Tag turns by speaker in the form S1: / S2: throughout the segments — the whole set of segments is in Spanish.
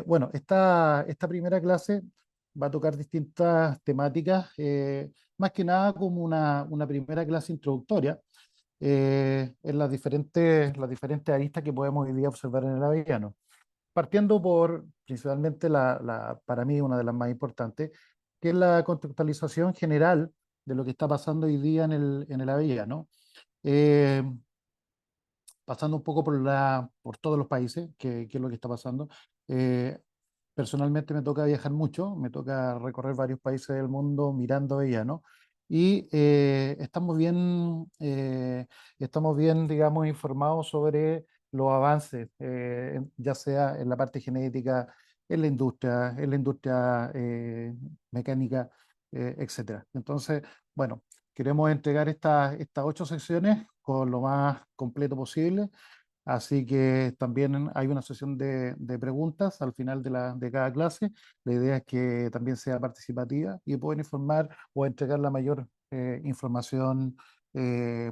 S1: Bueno, esta primera clase va a tocar distintas temáticas, más que nada como una primera clase introductoria en las diferentes aristas que podemos hoy día observar en el avellano. Partiendo por principalmente para mí una de las más importantes, que es la contextualización general de lo que está pasando hoy día en el avellano. Eh, Pasando un poco por todos los países, que es lo que está pasando. Eh, Personalmente me toca viajar mucho, me toca recorrer varios países del mundo mirando avellano y estamos bien, digamos, informados sobre los avances, ya sea en la parte genética, en la industria mecánica, etcétera. Entonces, bueno, queremos entregar estas 8 secciones con lo más completo posible. Así que también hay una sesión de preguntas al final de cada clase. La idea es que también sea participativa y pueden informar o entregar la mayor información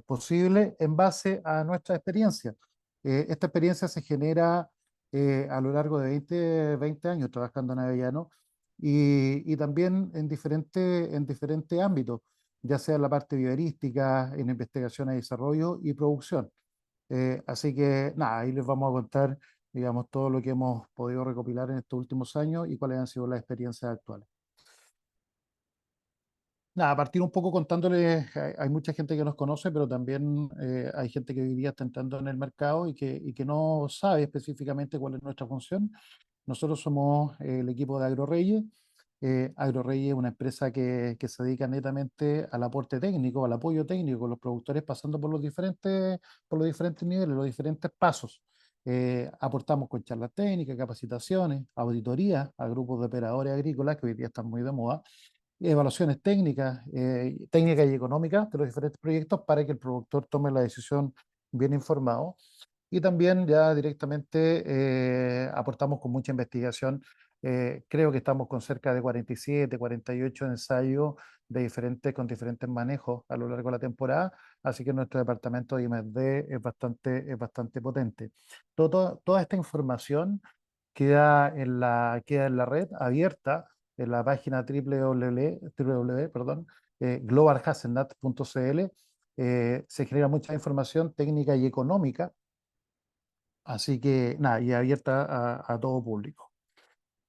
S1: posible en base a nuestra experiencia. Esta experiencia se genera a lo largo de 20 años trabajando en Avellano y también en diferentes ámbitos, ya sea en la parte viverística, en investigación y desarrollo y producción. Así que nada, ahí les vamos a contar, digamos, todo lo que hemos podido recopilar en estos últimos años y cuáles han sido las experiencias actuales. Nada, a partir un poco contándoles, hay mucha gente que nos conoce, pero también hay gente que hoy día está entrando en el mercado y que no sabe específicamente cuál es nuestra función. Nosotros somos el equipo de AgroReyes. AgroReyes es una empresa que se dedica netamente al aporte técnico, al apoyo técnico con los productores, pasando por los diferentes niveles, los diferentes pasos. Aportamos con charlas técnicas, capacitaciones, auditorías a grupos de operadores agrícolas que hoy día están muy de moda, evaluaciones técnicas y económicas de los diferentes proyectos para que el productor tome la decisión bien informado. Y también ya directamente aportamos con mucha investigación. Creo que estamos con cerca de 47, 48 ensayos con diferentes manejos a lo largo de la temporada, así que nuestro departamento de I+D es bastante potente. Toda esta información queda en la red abierta en la página perdón, globalhazelnut.cl. Se genera mucha información técnica y económica. Así que nada, y abierta a todo público.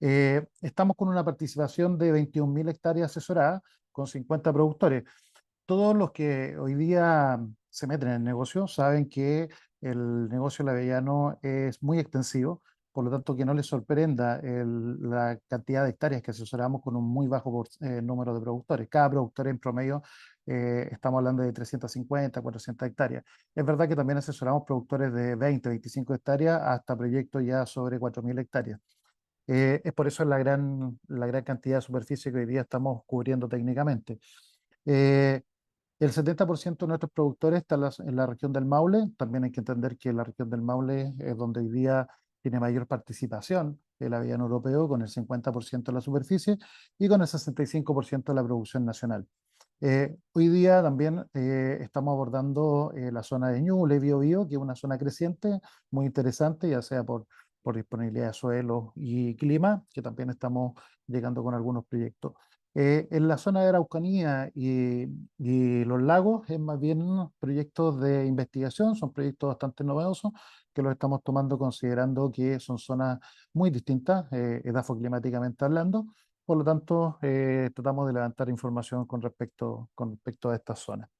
S1: Estamos con una participación de 21.000 hectáreas asesoradas con 50 productores. Todos los que hoy día se meten en el negocio saben que el negocio del avellano es muy extensivo, por lo tanto que no les sorprenda la cantidad de hectáreas que asesoramos con un muy bajo número de productores. Cada productor en promedio estamos hablando de 350, 400 hectáreas. Es verdad que también asesoramos productores de 20, 25 hectáreas hasta proyectos ya sobre 4.000 hectáreas. Es por eso la gran cantidad de superficie que hoy día estamos cubriendo técnicamente. Eh, el 70% de nuestros productores están en la región del Maule. También hay que entender que la región del Maule es donde hoy día tiene mayor participación el avellano europeo, con el 50% de la superficie y con el 65% de la producción nacional. Hoy día también estamos abordando la zona de Ñuble, Biobío, que es una zona creciente, muy interesante, ya sea por disponibilidad de suelo y clima, que también estamos llegando con algunos proyectos. En la zona de Araucanía y los lagos es más bien proyectos de investigación, son proyectos bastante novedosos que los estamos tomando considerando que son zonas muy distintas, edafoclimáticamente hablando. Por lo tanto, tratamos de levantar información con respecto a estas zonas.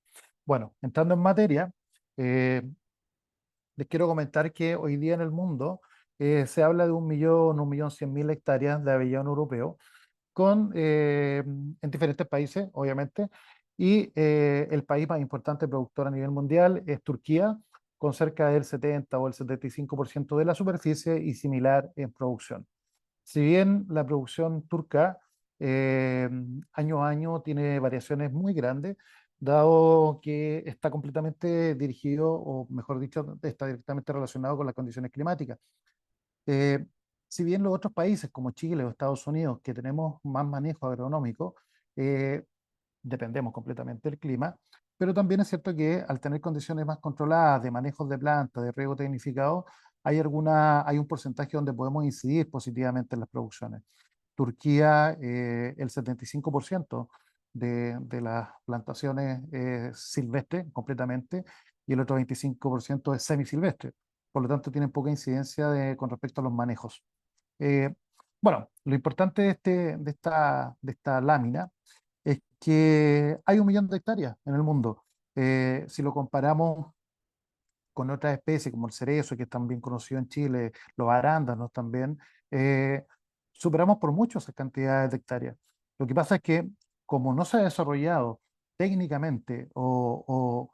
S1: Bueno, entrando en materia, eh, les quiero comentar que hoy día en el mundo se habla de 1.100.000 hectáreas de avellano europeo en diferentes países, obviamente, y el país más importante productor a nivel mundial es Turquía, con cerca del 70 o el 75% de la superficie y similar en producción. Si bien la producción turca eh, año a año tiene variaciones muy grandes, dado que está completamente dirigido, o mejor dicho, está directamente relacionado con las condiciones climáticas. Eh, si bien los otros países como Chile o Estados Unidos, que tenemos más manejo agronómico, eh, dependemos completamente del clima, pero también es cierto que al tener condiciones más controladas de manejos de plantas, de riego tecnificado, hay un porcentaje donde podemos incidir positivamente en las producciones. Turquía, el 75% de las plantaciones es silvestre completamente y el otro 25% es semisilvestre. Por lo tanto, tienen poca incidencia con respecto a los manejos. Eh, bueno, lo importante de esta lámina es que hay 1 millón de hectáreas en el mundo. Si lo comparamos con otras especies como el cerezo, que es también conocido en Chile, los arándanos también, eh, superamos por mucho esas cantidades de hectáreas. Lo que pasa es que como no se ha desarrollado técnicamente o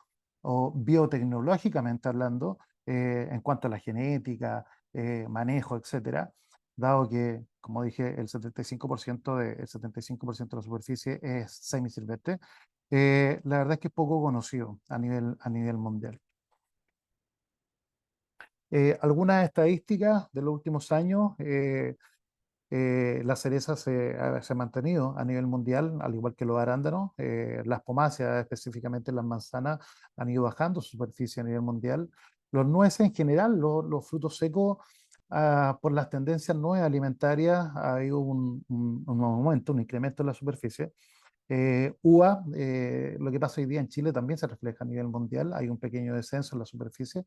S1: biotecnológicamente hablando, en cuanto a la genética, manejo, etcétera, dado que, como dije, el 75% de la superficie es semisilvestre, la verdad es que es poco conocido a nivel mundial. Algunas estadísticas de los últimos años, la cereza se ha mantenido a nivel mundial, al igual que los arándanos. Las pomáceas, específicamente las manzanas, han ido bajando su superficie a nivel mundial. Los nueces en general, los frutos secos, por las tendencias nuevas alimentarias, ha habido un aumento, un incremento en la superficie. Uva, lo que pasa hoy día en Chile también se refleja a nivel mundial, hay un pequeño descenso en la superficie.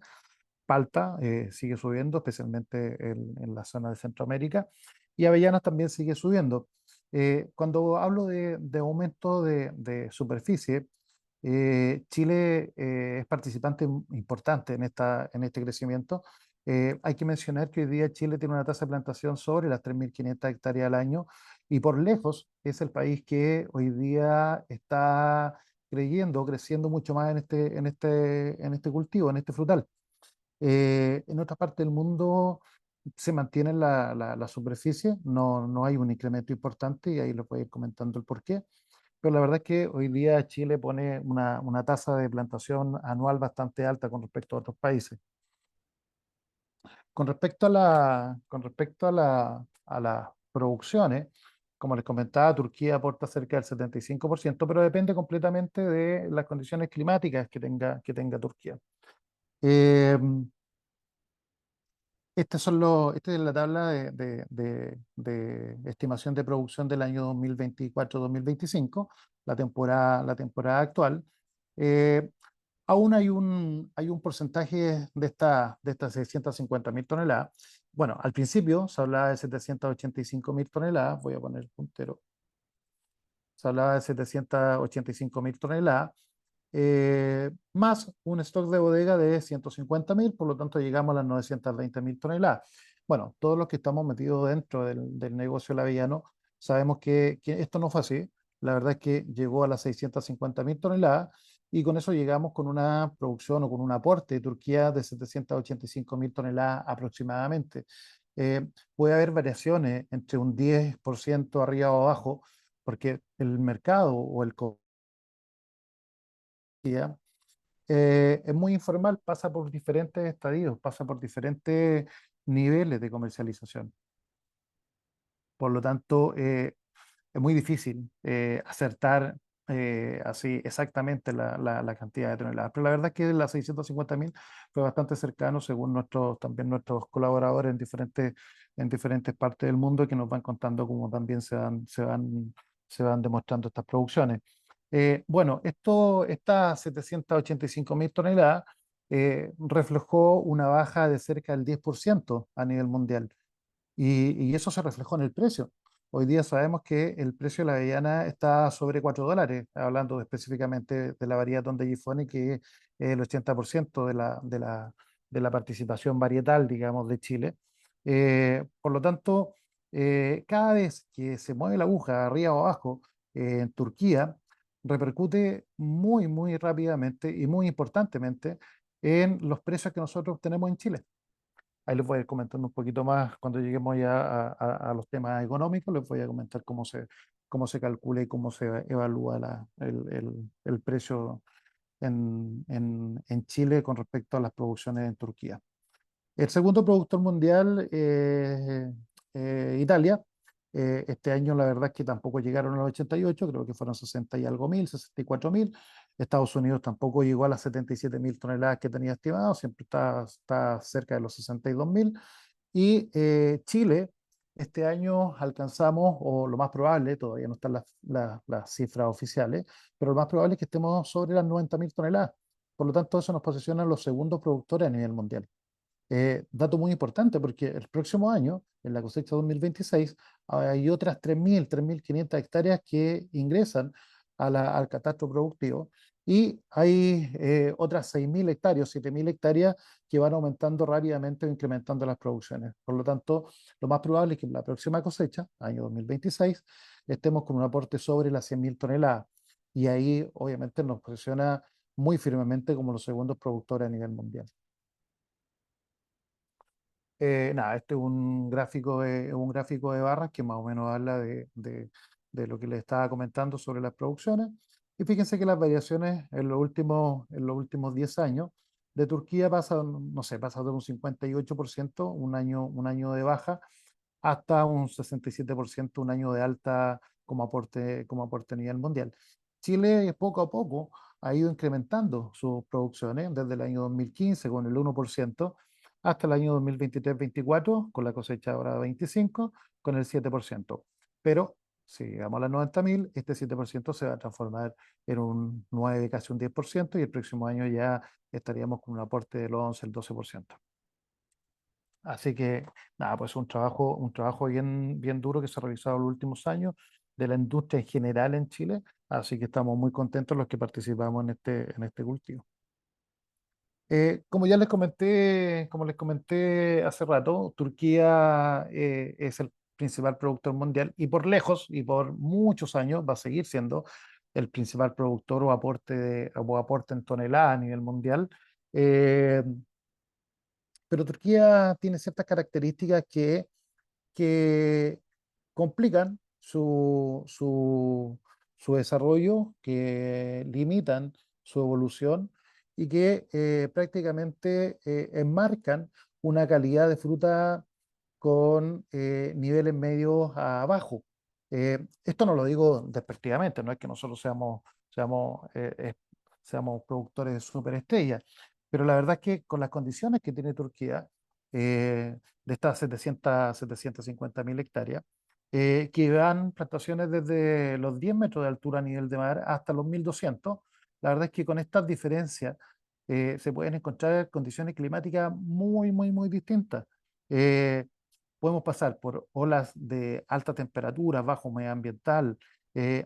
S1: Palta sigue subiendo, especialmente en la zona de Centroamérica, y avellanas también sigue subiendo. Cuando hablo de aumento de superficie, Chile es participante importante en este crecimiento. Hay que mencionar que hoy día Chile tiene una tasa de plantación sobre las 3.500 hectáreas al año y por lejos es el país que hoy día está creciendo mucho más en este cultivo, en este frutal. En otra parte del mundo se mantiene la superficie, no hay un incremento importante y ahí les voy a ir comentando el porqué. Pero la verdad es que hoy día Chile pone una tasa de plantación anual bastante alta con respecto a otros países. Con respecto a las producciones, como les comentaba, Turquía aporta cerca del 75%, pero depende completamente de las condiciones climáticas que tenga Turquía. Eh, Esta es la tabla de estimación de producción del año 2024-2025, la temporada actual. Eh, Aún hay un porcentaje de estas 650.000 toneladas. Bueno, al principio se hablaba de 785.000 toneladas, voy a poner el puntero, se hablaba de 785.000 toneladas, más un stock de bodega de 150.000, por lo tanto llegamos a las 920.000 toneladas. Bueno, todos los que estamos metidos dentro del negocio del avellano sabemos que esto no fue así. La verdad es que llegó a las 650.000 toneladas y con eso llegamos con una producción o con un aporte de Turquía de 785.000 toneladas aproximadamente. Puede haber variaciones entre un 10% arriba o abajo, porque el mercado o el es muy informal, pasa por diferentes estadios, pasa por diferentes niveles de comercialización. Por lo tanto, es muy difícil acertar así exactamente la cantidad de toneladas. Pero la verdad es que las 650.000 fue bastante cercano según también nuestros colaboradores en diferentes partes del mundo que nos van contando cómo también se van demostrando estas producciones. Bueno, estas 785.000 toneladas reflejó una baja de cerca del 10% a nivel mundial. Y eso se reflejó en el precio. Hoy día sabemos que el precio de la avellana está sobre $4, hablando específicamente de la variedad Don de Gifoni, que es el 80% de la participación varietal, digamos, de Chile. Por lo tanto, cada vez que se mueve la aguja arriba o abajo en Turquía, repercute muy, muy rápidamente y muy importantemente en los precios que nosotros tenemos en Chile. Ahí les voy a ir comentando un poquito más cuando lleguemos ya a los temas económicos, les voy a comentar cómo se calcula y cómo se evalúa el precio en Chile con respecto a las producciones en Turquía. El segundo productor mundial, Italia, Este año la verdad es que tampoco llegaron a los 88, creo que fueron 60 y algo mil, 64.000. Estados Unidos tampoco llegó a las 77.000 toneladas que tenía estimado, siempre está cerca de los 62.000. Y Chile, este año alcanzamos, o lo más probable, todavía no están las cifras oficiales, pero lo más probable es que estemos sobre las 90.000 toneladas. Por lo tanto, eso nos posiciona en los segundos productores a nivel mundial. Dato muy importante porque el próximo año, en la cosecha 2026, hay otras 3.500 hectáreas que ingresan al catastro productivo y hay otras 6.000 hectáreas, 7.000 hectáreas que van aumentando rápidamente o incrementando las producciones. Por lo tanto, lo más probable es que en la próxima cosecha, año 2026, estemos con un aporte sobre las 100.000 toneladas y ahí obviamente nos posiciona muy firmemente como los segundos productores a nivel mundial. Nada, este es un gráfico de barras que más o menos habla de lo que les estaba comentando sobre las producciones. Y fíjense que las variaciones en los últimos 10 años de Turquía pasan, no sé, pasa de un 58% un año de baja hasta un 67% un año de alta como aporte a nivel mundial. Chile poco a poco ha ido incrementando sus producciones desde el año 2015 con el 1% hasta el año 2023-24 con la cosecha ahora 25 con el 7%. Pero si llegamos a las 90.000, este 7% se va a transformar en un 9, casi un 10% y el próximo año ya estaríamos con un aporte del 11, el 12%. Así que, nada, pues un trabajo bien, bien duro que se ha realizado en los últimos años de la industria en general en Chile. Así que estamos muy contentos los que participamos en este cultivo. Como les comenté hace rato, Turquía es el principal productor mundial y por lejos y por muchos años va a seguir siendo el principal productor o aporte en toneladas a nivel mundial. Eh, pero Turquía tiene ciertas características que complican su desarrollo, que limitan su evolución y que prácticamente enmarcan una calidad de fruta con niveles medios a bajos. Esto no lo digo despectivamente, no es que nosotros seamos productores de superestrellas, pero la verdad es que con las condiciones que tiene Turquía, de estas 750.000 hectáreas, que van plantaciones desde los 10 metros de altura a nivel de mar hasta los 1.200. La verdad es que con estas diferencias se pueden encontrar condiciones climáticas muy, muy, muy distintas. Eh, Podemos pasar por olas de alta temperatura, bajo medio ambiental,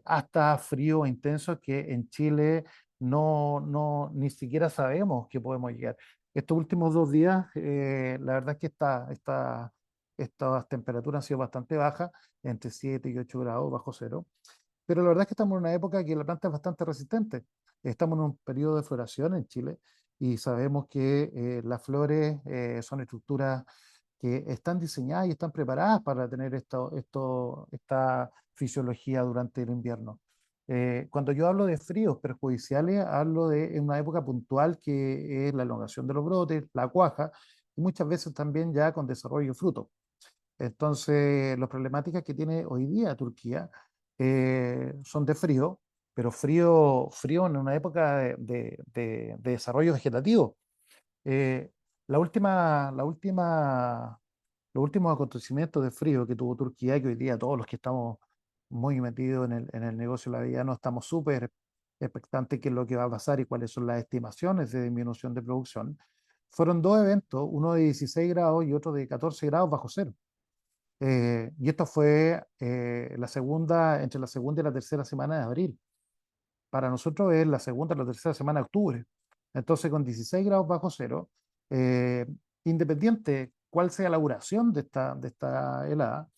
S1: hasta frío intenso que en Chile ni siquiera sabemos que podemos llegar. Estos últimos 2 días, la verdad es que estas temperaturas han sido bastante bajas, entre 7 y 8 grados bajo cero, pero la verdad es que estamos en una época que la planta es bastante resistente. Estamos en un periodo de floración en Chile y sabemos que las flores son estructuras que están diseñadas y están preparadas para tener esta fisiología durante el invierno. Cuando yo hablo de fríos perjudiciales, hablo de en una época puntual que es la elongación de los brotes, la cuaja, y muchas veces también ya con desarrollo de fruto. Entonces, las problemáticas que tiene hoy día Turquía son de frío, pero frío, frío en una época de desarrollo vegetativo. Eh, la última, la última, los últimos acontecimientos de frío que tuvo Turquía, que hoy día todos los que estamos muy metidos en el negocio de la vida no estamos súper expectantes qué es lo que va a pasar y cuáles son las estimaciones de disminución de producción, fueron dos eventos, uno de 16 grados y otro de 14 grados bajo cero. Y esto fue entre la segunda y la tercera semana de abril. Para nosotros es la segunda y la tercera semana de octubre. Entonces, con 16 grados bajo cero, eh, independiente cuál sea la duración de esta helada,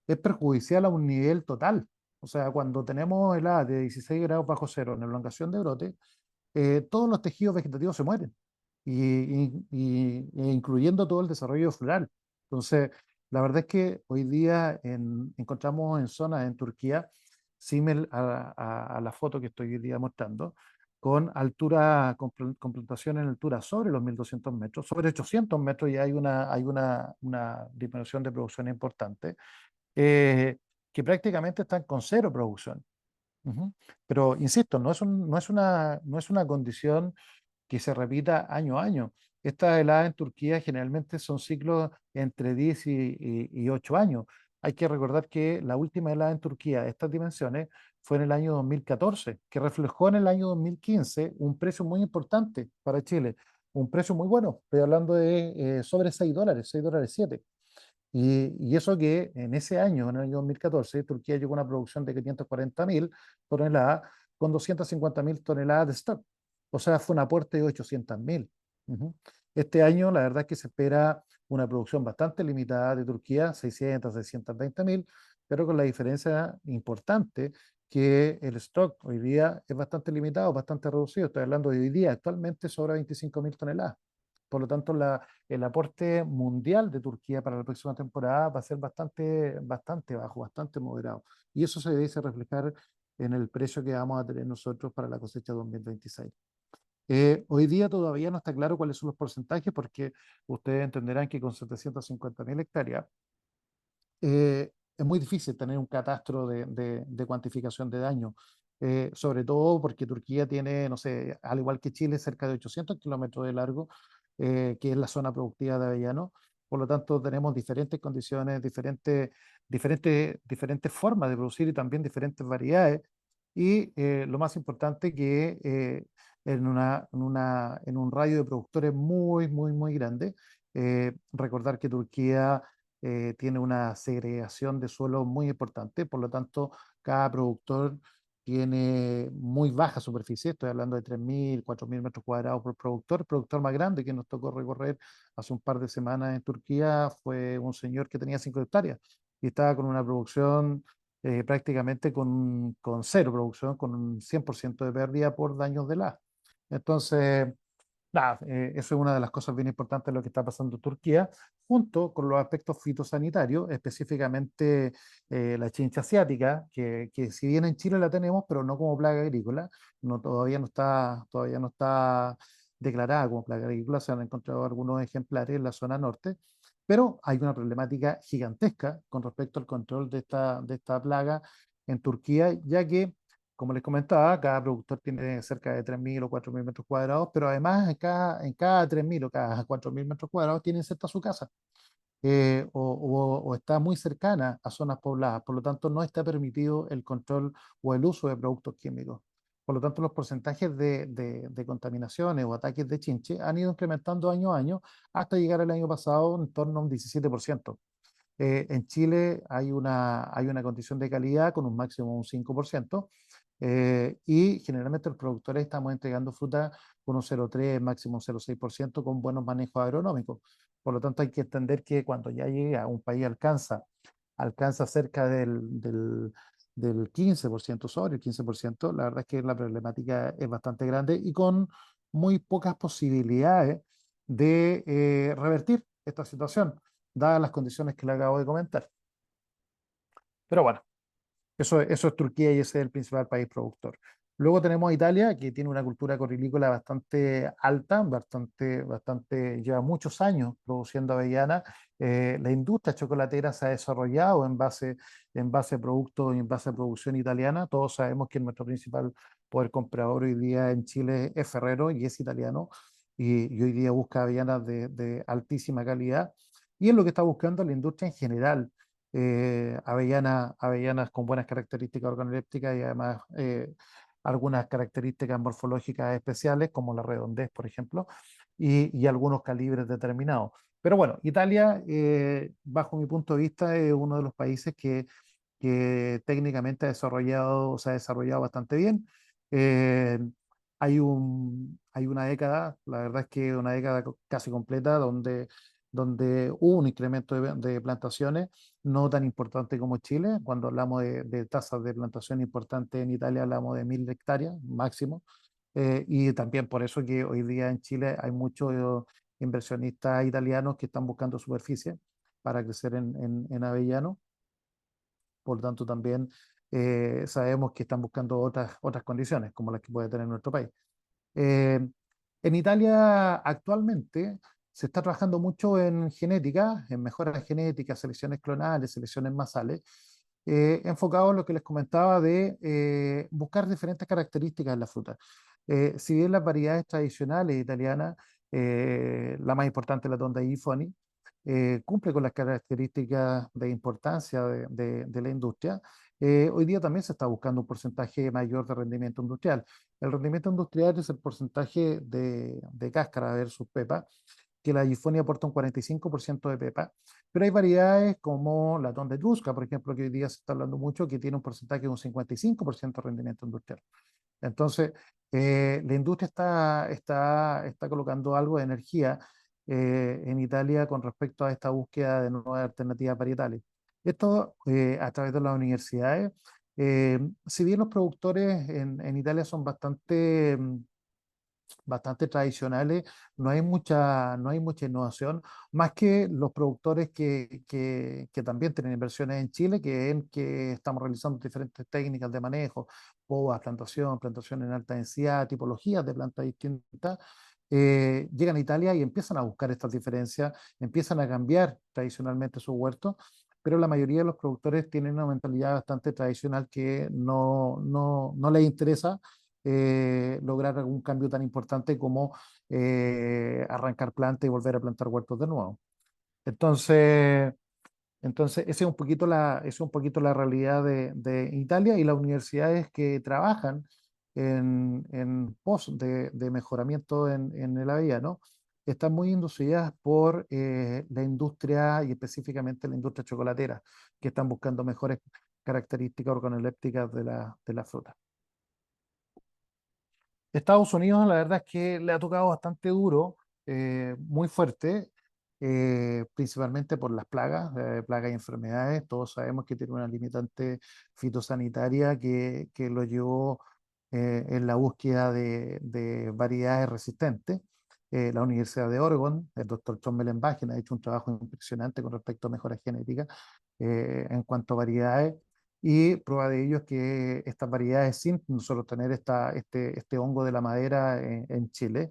S1: es perjudicial a un nivel total. O sea, cuando tenemos heladas de 16 grados bajo cero en elongación de brote, todos los tejidos vegetativos se mueren, incluyendo todo el desarrollo floral. Entonces, la verdad es que hoy día encontramos en zonas en Turquía, similar a la foto que estoy hoy día mostrando, con altura, con plantación en altura sobre los 1.200 metros, sobre 800 metros ya hay una disminución de producción importante. que prácticamente están con cero producción. Ujú. Pero insisto, no es una condición que se repita año a año. Estas heladas en Turquía generalmente son ciclos entre 10 y 8 años. Hay que recordar que la última helada en Turquía de estas dimensiones fue en el año 2014, que reflejó en el año 2015 un precio muy importante para Chile, un precio muy bueno. Estoy hablando de sobre $6, $6 7. Y eso que en ese año, en el año 2014, Turquía llegó a una producción de 540.000 toneladas con 250.000 toneladas de stock. O sea, fue un aporte de 800.000. Ujú. Este año, la verdad es que se espera una producción bastante limitada de Turquía, 620.000, pero con la diferencia importante que el stock hoy día es bastante limitado, bastante reducido. Estoy hablando de hoy día, actualmente sobra 25.000 toneladas. Por lo tanto, el aporte mundial de Turquía para la próxima temporada va a ser bastante bajo, bastante moderado. Y eso se debe reflejar en el precio que vamos a tener nosotros para la cosecha 2026. Hoy día todavía no está claro cuáles son los porcentajes porque ustedes entenderán que con 750.000 hectáreas es muy difícil tener un catastro de cuantificación de daño, sobre todo porque Turquía tiene, no sé, al igual que Chile, cerca de 800 kilómetros de largo, que es la zona productiva de avellano. Por lo tanto, tenemos diferentes condiciones, diferentes formas de producir y también diferentes variedades. Y lo más importante que en un radio de productores muy grande, recordar que Turquía tiene una segregación de suelo muy importante, por lo tanto, cada productor tiene muy baja superficie, estoy hablando de 3.000, 4.000 metros cuadrados por productor. El productor más grande que nos tocó recorrer hace un par de semanas en Turquía fue un señor que tenía 5 hectáreas y estaba con una producción prácticamente con cero producción, con un 100% de pérdida por daños de la. Entonces, nada, eso es una de las cosas bien importantes de lo que está pasando en Turquía, junto con los aspectos fitosanitarios, específicamente la chincha asiática, que si bien en Chile la tenemos, pero no como plaga agrícola, no, todavía no está declarada como plaga agrícola, se han encontrado algunos ejemplares en la zona norte, pero hay una problemática gigantesca con respecto al control de esta plaga en Turquía, ya que como les comentaba, cada productor tiene cerca de 3.000 o 4.000 metros cuadrados, pero además en cada 3.000 o cada 4.000 metros cuadrados tienen cerca su casa, o está muy cercana a zonas pobladas. Por lo tanto, no está permitido el control o el uso de productos químicos. Por lo tanto, los porcentajes de contaminaciones o ataques de chinche han ido incrementando año a año hasta llegar el año pasado en torno a un 17%. En Chile hay una condición de calidad con un máximo de un 5%, y generalmente los productores estamos entregando fruta con un 0,3, máximo un 0,6% con buenos manejos agronómicos. Por lo tanto, hay que entender que cuando ya llega a un país alcanza cerca del 15%, sobre el 15%, la verdad es que la problemática es bastante grande y con muy pocas posibilidades de revertir esta situación, dadas las condiciones que le acabo de comentar. Pero bueno. Eso es Turquía y ese es el principal país productor. Luego tenemos a Italia, que tiene una cultura corrilícola bastante alta, lleva muchos años produciendo avellana. La industria chocolatera se ha desarrollado en base a productos y en base a producción italiana. Todos sabemos que nuestro principal poder comprador hoy día en Chile es Ferrero y es italiano, y hoy día busca avellanas de altísima calidad. Y es lo que está buscando la industria en general, avellanas con buenas características organolépticas y además algunas características morfológicas especiales, como la redondez, por ejemplo, y algunos calibres determinados. Pero bueno, Italia, bajo mi punto de vista, es uno de los países que técnicamente se ha desarrollado bastante bien. Eh, hay una década, la verdad es que una década casi completa, donde hubo un incremento de plantaciones, no tan importante como Chile. Cuando hablamos de tasas de plantación importantes en Italia, hablamos de 1.000 hectáreas máximo. Y también por eso que hoy día en Chile hay muchos inversionistas italianos que están buscando superficie para crecer en avellano. Por lo tanto, también sabemos que están buscando otras condiciones, como las que puede tener nuestro país. Eh, en Italia actualmente se está trabajando mucho en genética, en mejoras genéticas, selecciones clonales, selecciones masales, enfocado en lo que les comentaba de buscar diferentes características en la fruta. Si bien las variedades tradicionales italianas, la más importante es la Tonda Ifoni, cumple con las características de importancia de la industria, hoy día también se está buscando un porcentaje mayor de rendimiento industrial. El rendimiento industrial es el porcentaje de cáscara versus pepa, que la Gifonia aporta un 45% de pepa, pero hay variedades como la Tonda Etrusca, por ejemplo, que hoy día se está hablando mucho, que tiene un porcentaje de un 55% de rendimiento industrial. Entonces, la industria está colocando algo de energía en Italia con respecto a esta búsqueda de nuevas alternativas varietales. Esto a través de las universidades. Si bien los productores en Italia son bastante tradicionales, no hay mucha innovación, más que los productores que también tienen inversiones en Chile, que estamos realizando diferentes técnicas de manejo, podas, plantación en alta densidad, tipologías de plantas distintas, llegan a Italia y empiezan a buscar estas diferencias, empiezan a cambiar tradicionalmente su huerto, pero la mayoría de los productores tienen una mentalidad bastante tradicional que no les interesa lograr algún cambio tan importante como arrancar plantas y volver a plantar huertos de nuevo. Entonces, esa esa es un poquito la realidad de Italia y las universidades que trabajan en pos de mejoramiento en el AVIA, ¿no? Están muy inducidas por la industria y específicamente la industria chocolatera, que están buscando mejores características organolépticas de la fruta. Estados Unidos, la verdad es que le ha tocado bastante duro, muy fuerte, principalmente por las plagas y enfermedades. Todos sabemos que tiene una limitante fitosanitaria que lo llevó en la búsqueda de variedades resistentes. La Universidad de Oregon, el doctor John Mellenbachen, ha hecho un trabajo impresionante con respecto a mejoras genéticas en cuanto a variedades. Y prueba de ello es que estas variedades, sin solo tener este hongo de la madera en Chile,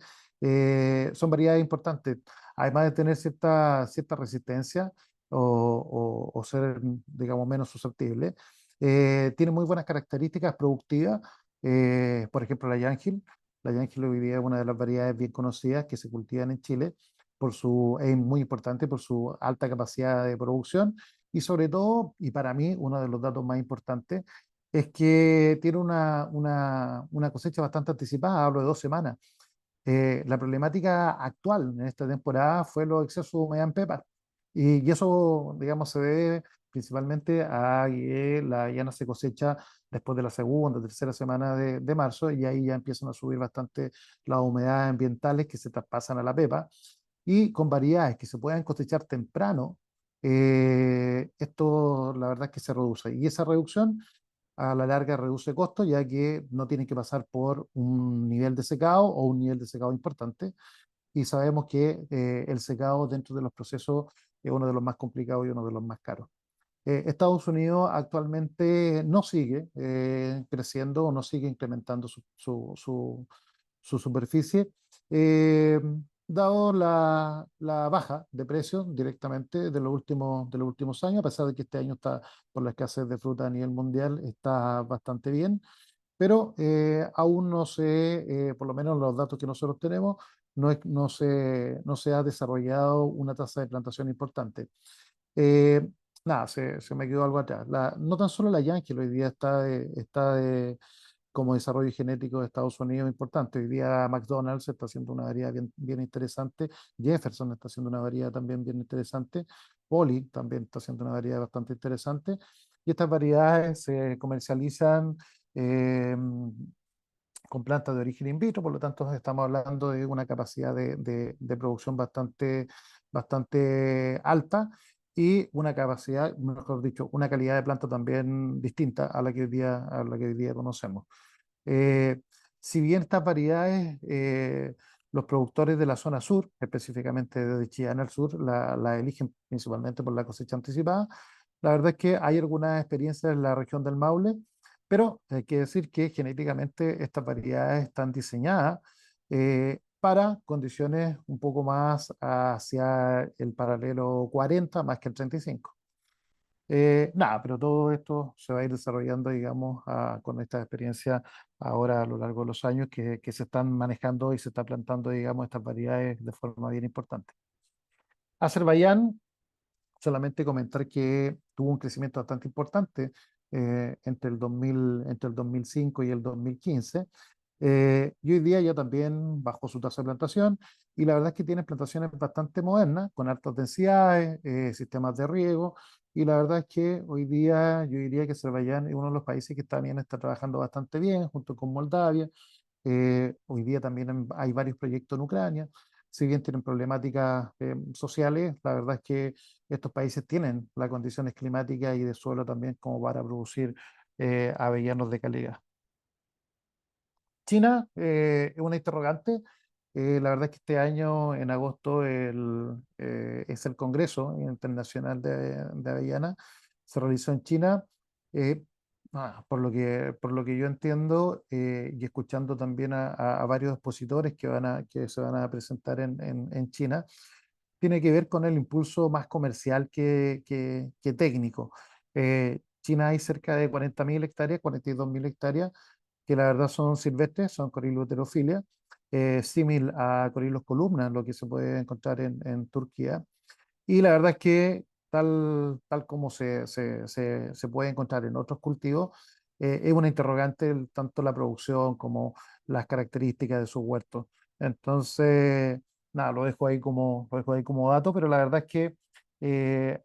S1: son variedades importantes. Además de tener cierta resistencia o ser, digamos, menos susceptibles, tienen muy buenas características productivas. Por ejemplo, la Yangil. La Yangil hoy día es una de las variedades bien conocidas que se cultivan en Chile. Es muy importante por su alta capacidad de producción y sobre todo, y para mí uno de los datos más importantes, es que tiene una cosecha bastante anticipada, hablo de 2 semanas. La problemática actual en esta temporada fue los excesos de humedad en pepa. Y eso, digamos, se debe principalmente a que la llana se cosecha después de la segunda, tercera semana de marzo, y ahí ya empiezan a subir bastante las humedades ambientales que se traspasan a la pepa y con variedades que se puedan cosechar temprano, esto la verdad es que se reduce. Y esa reducción a la larga reduce costos, ya que no tienen que pasar por un nivel de secado o un nivel de secado importante. Y sabemos que el secado dentro de los procesos es uno de los más complicados y uno de los más caros. Estados Unidos actualmente no sigue creciendo o no sigue incrementando su superficie, eh, dado la baja de precios directamente de los últimos años, a pesar de que este año está, por la escasez de fruta a nivel mundial, está bastante bien, pero aún no se, por lo menos los datos que nosotros tenemos, no se ha desarrollado una tasa de plantación importante. Eh, Nada, se me quedó algo atrás. No tan solo la Yankee hoy día como desarrollo genético de Estados Unidos importante. Hoy día McDonald's está haciendo una variedad bien interesante, Jefferson está haciendo una variedad también bien interesante, Poli también está haciendo una variedad bastante interesante, y estas variedades se comercializan eh, con plantas de origen in vitro, por lo tanto estamos hablando de una capacidad de producción bastante alta y una capacidad, mejor dicho, una calidad de planta también distinta a la que hoy día conocemos. Eh, si bien estas variedades, los productores de la zona sur, específicamente de Chillán al sur, la eligen principalmente por la cosecha anticipada, la verdad es que hay algunas experiencias en la región del Maule, pero hay que decir que genéticamente estas variedades están diseñadas para condiciones un poco más hacia el paralelo 40 más que el 35. Nada, pero todo esto se va a ir desarrollando, digamos, con esta experiencia ahora a lo largo de los años que se están manejando y se está plantando, digamos, estas variedades de forma bien importante. Azerbaiyán, solamente comentar que tuvo un crecimiento bastante importante entre el 2005 y el 2015. Y hoy día ya también bajó su tasa de plantación y la verdad es que tiene plantaciones bastante modernas, con altas densidades, sistemas de riego, y la verdad es que hoy día yo diría que Azerbaiyán es uno de los países que también está trabajando bastante bien, junto con Moldavia. Hoy día también hay varios proyectos en Ucrania. Si bien tienen problemáticas sociales, la verdad es que estos países tienen las condiciones climáticas y de suelo también como para producir avellanos de calidad. China es una interrogante. La verdad es que este año, en agosto, es el Congreso Internacional de Avellana. Se realizó en China. Eh, por lo que yo entiendo y escuchando también a varios expositores que se van a presentar en China, tiene que ver con el impulso más comercial que técnico. China hay cerca de 40.000 hectáreas, 42.000 hectáreas que la verdad son silvestres, son Corylus símil a Corylus columna, lo que se puede encontrar en Turquía. Y la verdad es que tal como se puede encontrar en otros cultivos, es una interrogante tanto la producción como las características de sus huertos. Entonces, nada, lo dejo ahí como dato, pero la verdad es que eh,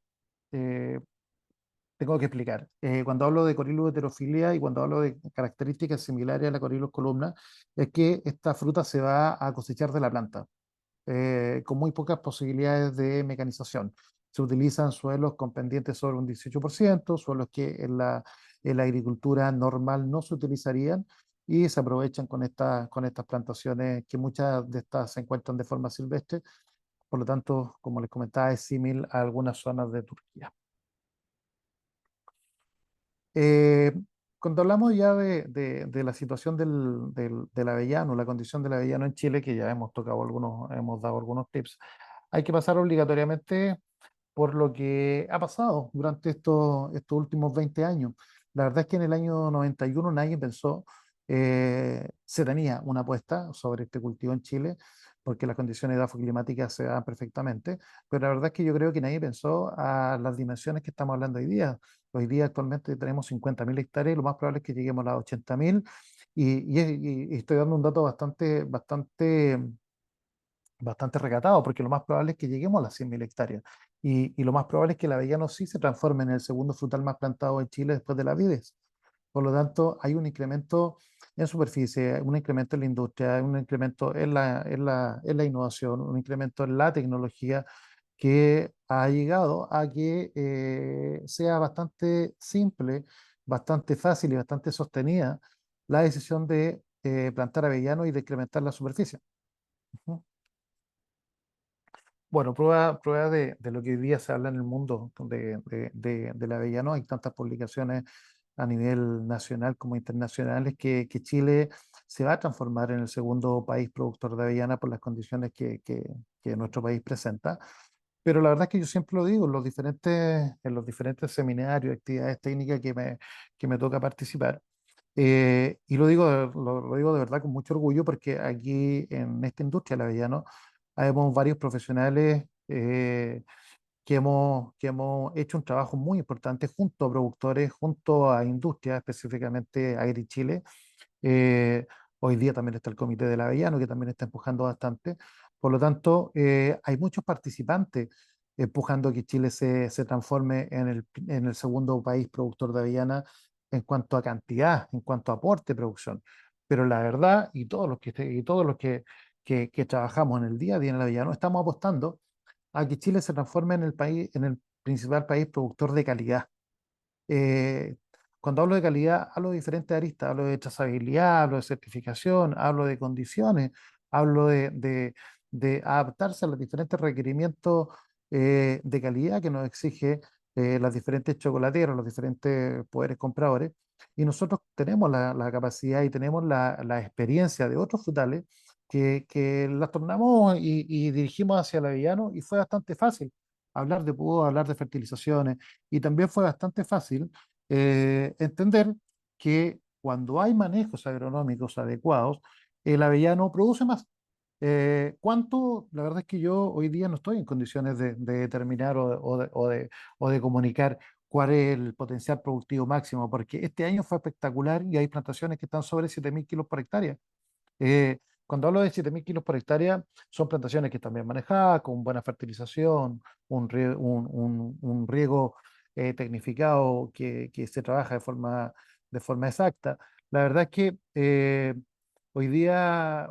S1: eh, tengo que explicar. Cuando hablo de Corylus heterofilia y cuando hablo de características similares a la Corylus columna, es que esta fruta se va a cosechar de la planta, con muy pocas posibilidades de mecanización. Se utilizan suelos con pendientes sobre un 18%, suelos que en la agricultura normal no se utilizarían y se aprovechan con estas plantaciones que muchas de estas se encuentran de forma silvestre. Por lo tanto, como les comentaba, es similar a algunas zonas de Turquía. Eh, Cuando hablamos ya de la situación del avellano, la condición del avellano en Chile, que ya hemos tocado algunos, hemos dado algunos tips, hay que pasar obligatoriamente por lo que ha pasado durante estos últimos 20 años. La verdad es que en el año 91 nadie pensó, se tenía una apuesta sobre este cultivo en Chile, porque las condiciones edafoclimáticas se dan perfectamente, pero la verdad es que yo creo que nadie pensó a las dimensiones que estamos hablando hoy día. Hoy día actualmente tenemos 50.000 hectáreas y lo más probable es que lleguemos a las 80.000 y estoy dando un dato bastante recatado, porque lo más probable es que lleguemos a las 100.000 hectáreas. Y lo más probable es que el avellano sí se transforme en el segundo frutal más plantado en Chile después de la vides. Por lo tanto, hay un incremento en superficie, un incremento en la industria, un incremento en la innovación, un incremento en la tecnología que ha llegado a que sea bastante simple, bastante fácil y bastante sostenida la decisión de plantar avellano y de incrementar la superficie. Ujú. Bueno, prueba de lo que hoy día se habla en el mundo del avellano. Hay tantas publicaciones a nivel nacional como internacionales que Chile se va a transformar en el segundo país productor de avellana por las condiciones que nuestro país presenta. Pero la verdad es que yo siempre lo digo en los diferentes seminarios, actividades técnicas que me toca participar. Y lo digo de verdad con mucho orgullo porque aquí en esta industria del avellano habemos varios profesionales que hemos hecho un trabajo muy importante junto a productores, junto a industrias, específicamente AgriChile. Eh, Hoy día también está el Comité del Avellano, que también está empujando bastante. Por lo tanto, hay muchos participantes empujando que Chile se transforme en el segundo país productor de avellana en cuanto a cantidad, en cuanto a aporte de producción. Pero la verdad, y todos los que trabajamos en el día a día en el avellano, estamos apostando a que Chile se transforme en el principal país productor de calidad. eh, Cuando hablo de calidad, hablo de diferentes aristas, hablo de trazabilidad, hablo de certificación, hablo de condiciones, hablo de adaptarse a los diferentes requerimientos de calidad que nos exige las diferentes chocolateros, los diferentes poderes compradores. Y nosotros tenemos la capacidad y tenemos la experiencia de otros frutales que las tornamos y dirigimos hacia el avellano y fue bastante fácil. hablar de poda, hablar de fertilizaciones, y también fue bastante fácil entender que cuando hay manejos agronómicos adecuados, el avellano produce más. ¿Cuánto? La verdad es que yo hoy día no estoy en condiciones de determinar o de comunicar cuál es el potencial productivo máximo, porque este año fue espectacular y hay plantaciones que están sobre 7.000 kilos por hectárea. Eh, Cuando hablo de 7.000 kilos por hectárea, son plantaciones que están bien manejadas, con buena fertilización, un riego tecnificado que se trabaja de forma exacta. La verdad es que hoy día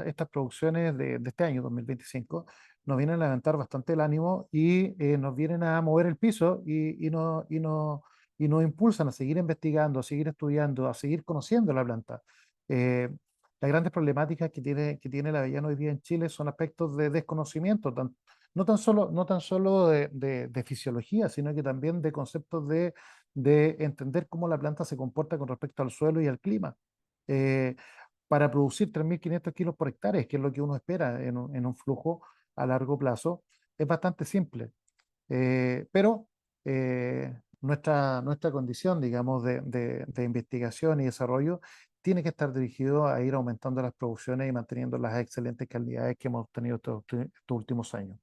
S1: estas producciones de este año, 2025, nos vienen a levantar bastante el ánimo y nos vienen a mover el piso y nos impulsan a seguir investigando, a seguir estudiando, a seguir conociendo la planta. Eh, las grandes problemáticas que tiene el avellano hoy día en Chile son aspectos de desconocimiento, no tan solo de fisiología, sino que también de conceptos de entender cómo la planta se comporta con respecto al suelo y al clima. Eh, para producir 3.500 kilos por hectárea, que es lo que uno espera en un flujo a largo plazo, es bastante simple. Pero nuestra condición, digamos, de investigación y desarrollo tiene que estar dirigido a ir aumentando las producciones y manteniendo las excelentes calidades que hemos tenido estos últimos años.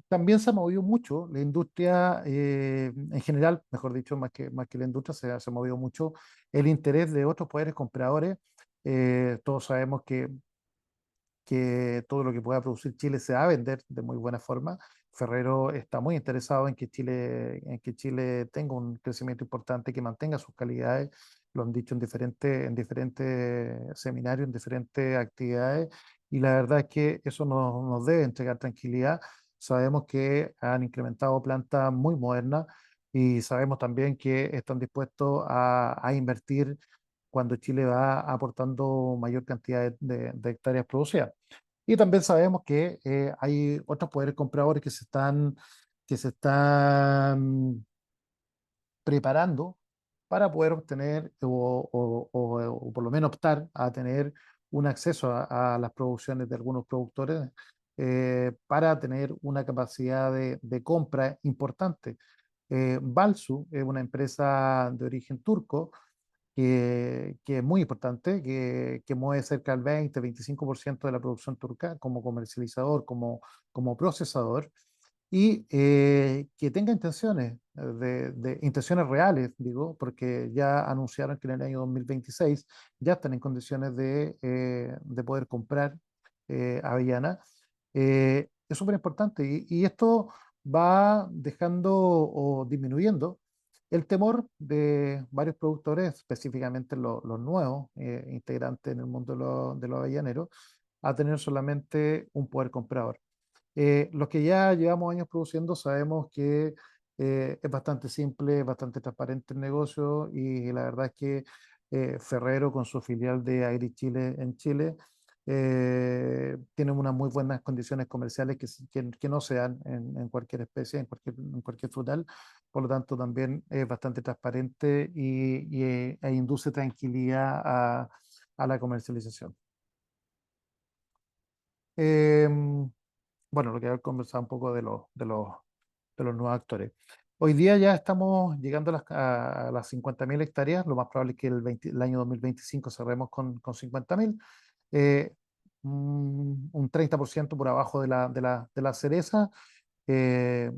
S1: También se ha movido mucho la industria, en general, mejor dicho, más que la industria, se ha movido mucho el interés de otros poderes compradores. Todos sabemos que todo lo que pueda producir Chile se va a vender de muy buena forma. Ferrero está muy interesado en que Chile tenga un crecimiento importante, que mantenga sus calidades. Lo han dicho en diferentes seminarios, en diferentes actividades, y la verdad es que eso nos debe entregar tranquilidad. Sabemos que han incrementado plantas muy modernas y sabemos también que están dispuestos a invertir cuando Chile va aportando mayor cantidad de hectáreas producidas. Y también sabemos que hay otros poderes compradores que se están preparando para poder obtener o por lo menos optar a tener un acceso a las producciones de algunos productores para tener una capacidad de compra importante. Balsu es una empresa de origen turco que es muy importante, que mueve cerca del 20-25% de la producción turca como comercializador, como procesador, y que tenga intenciones, intenciones reales, digo, porque ya anunciaron que en el año 2026 ya están en condiciones de poder comprar avellana. Es súper importante y esto va dejando o disminuyendo el temor de varios productores, específicamente los nuevos integrantes en el mundo de los avellaneros, a tener solamente un poder comprador. Los que ya llevamos años produciendo sabemos que es bastante simple, bastante transparente el negocio y la verdad es que Ferrero con su filial de AgriChile en Chile tiene unas muy buenas condiciones comerciales que no se dan en cualquier especie, en cualquier frutal. Por lo tanto, también es bastante transparente e induce tranquilidad a la comercialización. Em, bueno, lo que había conversado un poco de los nuevos actores. Hoy día ya estamos llegando a las 50.000 hectáreas, lo más probable es que el año 2025 cerremos con 50.000, eh, un 30% por abajo de la cereza,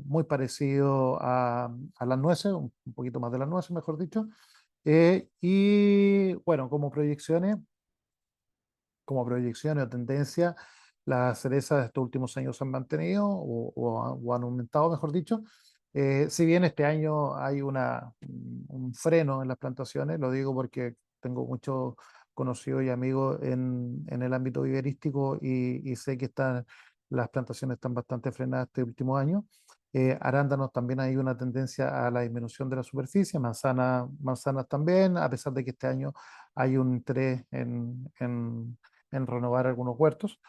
S1: muy parecido a las nueces, un poquito más de las nueces, mejor dicho. Y bueno, como proyecciones o tendencia, las cerezas de estos últimos años se han mantenido o han aumentado, mejor dicho. Si bien este año hay un freno en las plantaciones, lo digo porque tengo muchos conocidos y amigos en el ámbito viverístico y sé que las plantaciones están bastante frenadas este último año. Arándanos también hay una tendencia a la disminución de la superficie, manzanas también, a pesar de que este año hay un interés en renovar algunos huertos.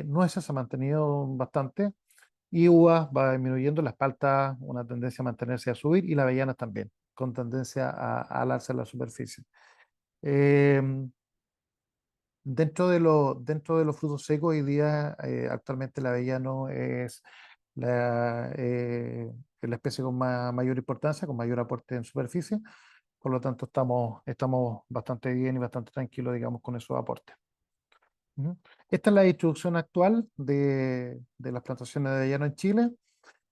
S1: Nueces se ha mantenido bastante y uvas va disminuyendo, la espalta una tendencia a mantenerse a subir y la avellana también, con tendencia a alarse la superficie. Eh, dentro de los frutos secos, hoy día actualmente el avellano es es la especie con mayor importancia, con mayor aporte en superficie. Por lo tanto, estamos bastante bien y bastante tranquilos, digamos, con esos aportes. Ujú. Esta es la distribución actual de las plantaciones de avellano en Chile.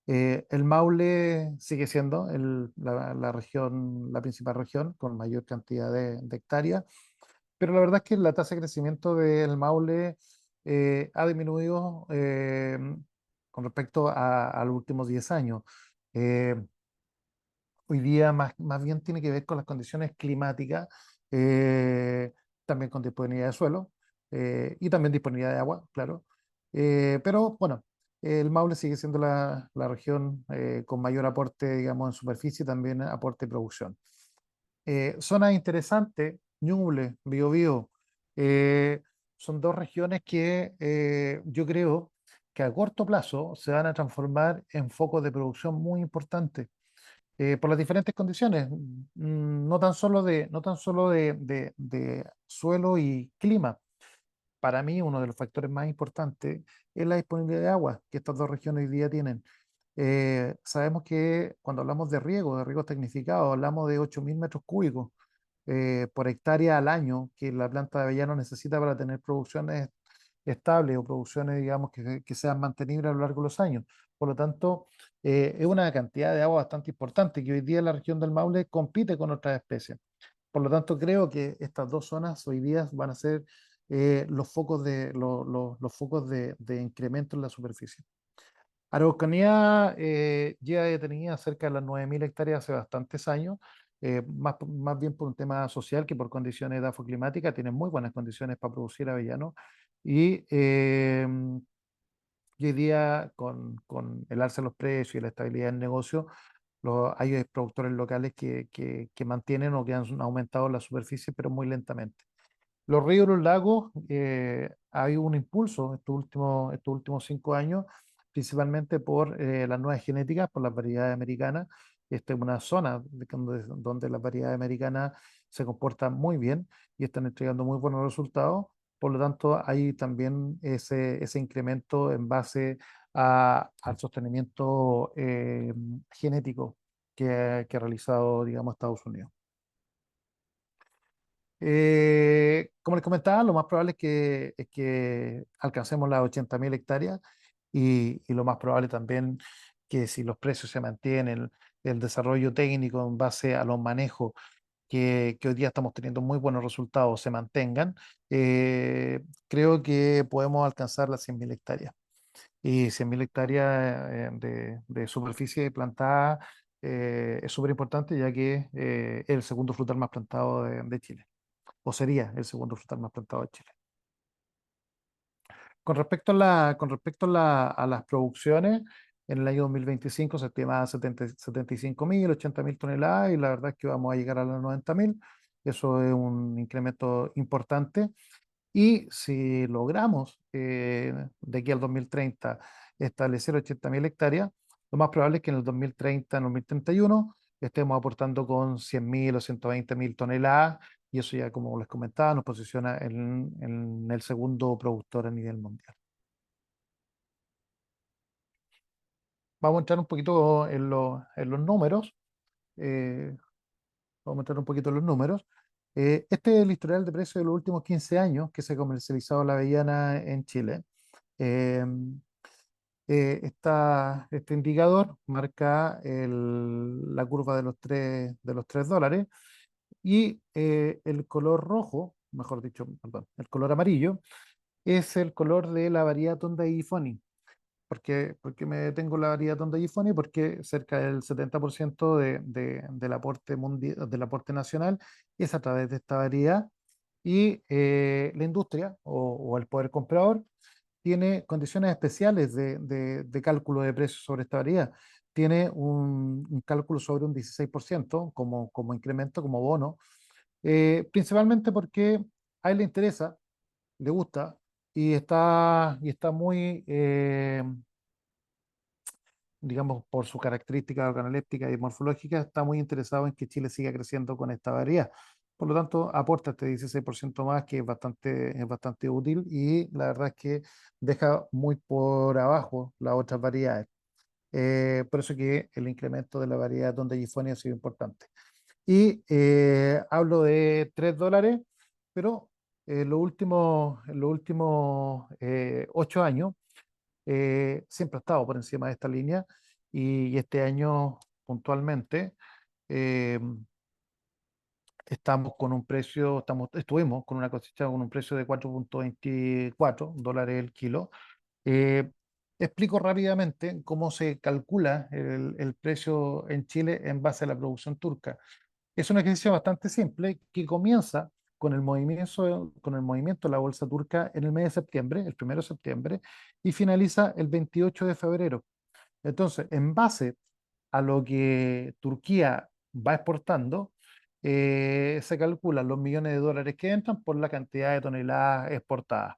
S1: El Maule sigue siendo la región, la principal región con mayor cantidad de hectáreas, pero la verdad es que la tasa de crecimiento del Maule ha disminuido con respecto a los últimos 10 años. Eh, Hoy día más bien tiene que ver con las condiciones climáticas, eh, también con disponibilidad de suelo y también disponibilidad de agua, claro. Pero bueno, el Maule sigue siendo la región con mayor aporte, digamos, en superficie, también aporte de producción. Zonas interesantes, Ñuble, Biobío, eh, son dos regiones que yo creo que a corto plazo se van a transformar en focos de producción muy importantes por las diferentes condiciones, no tan solo de suelo y clima. Para mí, uno de los factores más importantes es la disponibilidad de agua que estas dos regiones hoy día tienen. Sabemos que cuando hablamos de riego tecnificado, hablamos de 8.000 metros cúbicos por hectárea al año que la planta de avellano necesita para tener producciones estables o producciones, digamos, que sean mantenibles a lo largo de los años. Por lo tanto, es una cantidad de agua bastante importante que hoy día la región del Maule compite con otras especies. Por lo tanto, creo que estas dos zonas hoy día van a ser los focos los focos de incremento en la superficie. Araucanía lleva detenida cerca de las 9.000 hectáreas hace bastantes años, más bien por un tema social que por condiciones edafoclimáticas, tienen muy buenas condiciones para producir avellano y hoy día con el alza de los precios y la estabilidad del negocio, hay productores locales que mantienen o que han aumentado la superficie, pero muy lentamente. Los ríos y los lagos, ha habido un impulso estos últimos 5 años, principalmente por las nuevas genéticas, por las variedades americanas. Esta es una zona donde las variedades americanas se comportan muy bien y están entregando muy buenos resultados. Por lo tanto, hay también ese incremento en base al sostenimiento genético que ha realizado, digamos, Estados Unidos. Como les comentaba, lo más probable es que alcancemos las 80.000 hectáreas y lo más probable también que si los precios se mantienen, el desarrollo técnico en base a los manejos que hoy día estamos teniendo muy buenos resultados se mantengan, creo que podemos alcanzar las 100.000 hectáreas. Y 100.000 hectáreas de superficie plantada es súper importante ya que es el segundo frutal más plantado de Chile o sería el segundo frutal más plantado de Chile. Con respecto a las producciones, en el año 2025 se estima 75.000, 80.000 toneladas y la verdad es que vamos a llegar a las 90.000. Eso es un incremento importante. Y si logramos de aquí al 2030 establecer 80.000 hectáreas, lo más probable es que en el 2030, en el 2031, estemos aportando con 100.000 o 120.000 toneladas, y eso ya, como les comentaba, nos posiciona en el segundo productor a nivel mundial. Vamos a entrar un poquito en los números. eh, Vamos a entrar un poquito en los números. Este es el historial de precios de los últimos 15 años que se ha comercializado la avellana en Chile. Eh, este indicador marca la curva de los tres dólares y el color rojo, mejor dicho, perdón, el color amarillo es el color de la variedad Tonda y Gifoni. ¿Por qué me detengo en la variedad Tonda y Gifoni? Porque cerca del 70% del aporte mundial, del aporte nacional es a través de esta variedad y la industria o el poder comprador tiene condiciones especiales de cálculo de precios sobre esta variedad. Tiene un cálculo sobre un 16% como incremento, como bono, principalmente porque a él le interesa, le gusta y está muy, digamos, por su característica organoléptica y morfológica, está muy interesado en que Chile siga creciendo con esta variedad. Por lo tanto, aporta este 16% más, que es bastante útil y la verdad es que deja muy por abajo las otras variedades. Por eso que el incremento de la variedad Donda Gifoni ha sido importante. Y hablo de $3, pero en los últimos 8 años siempre ha estado por encima de esta línea y este año puntualmente eh, estuvimos con una cosecha con un precio de $4.24 el kilo. Eh, Explico rápidamente cómo se calcula el precio en Chile en base a la producción turca. Es un ejercicio bastante simple que comienza con el movimiento de la bolsa turca en el mes de septiembre, el 1 de septiembre, y finaliza el 28 de febrero. Entonces, en base a lo que Turquía va exportando, se calculan los millones de dólares que entran por la cantidad de toneladas exportadas.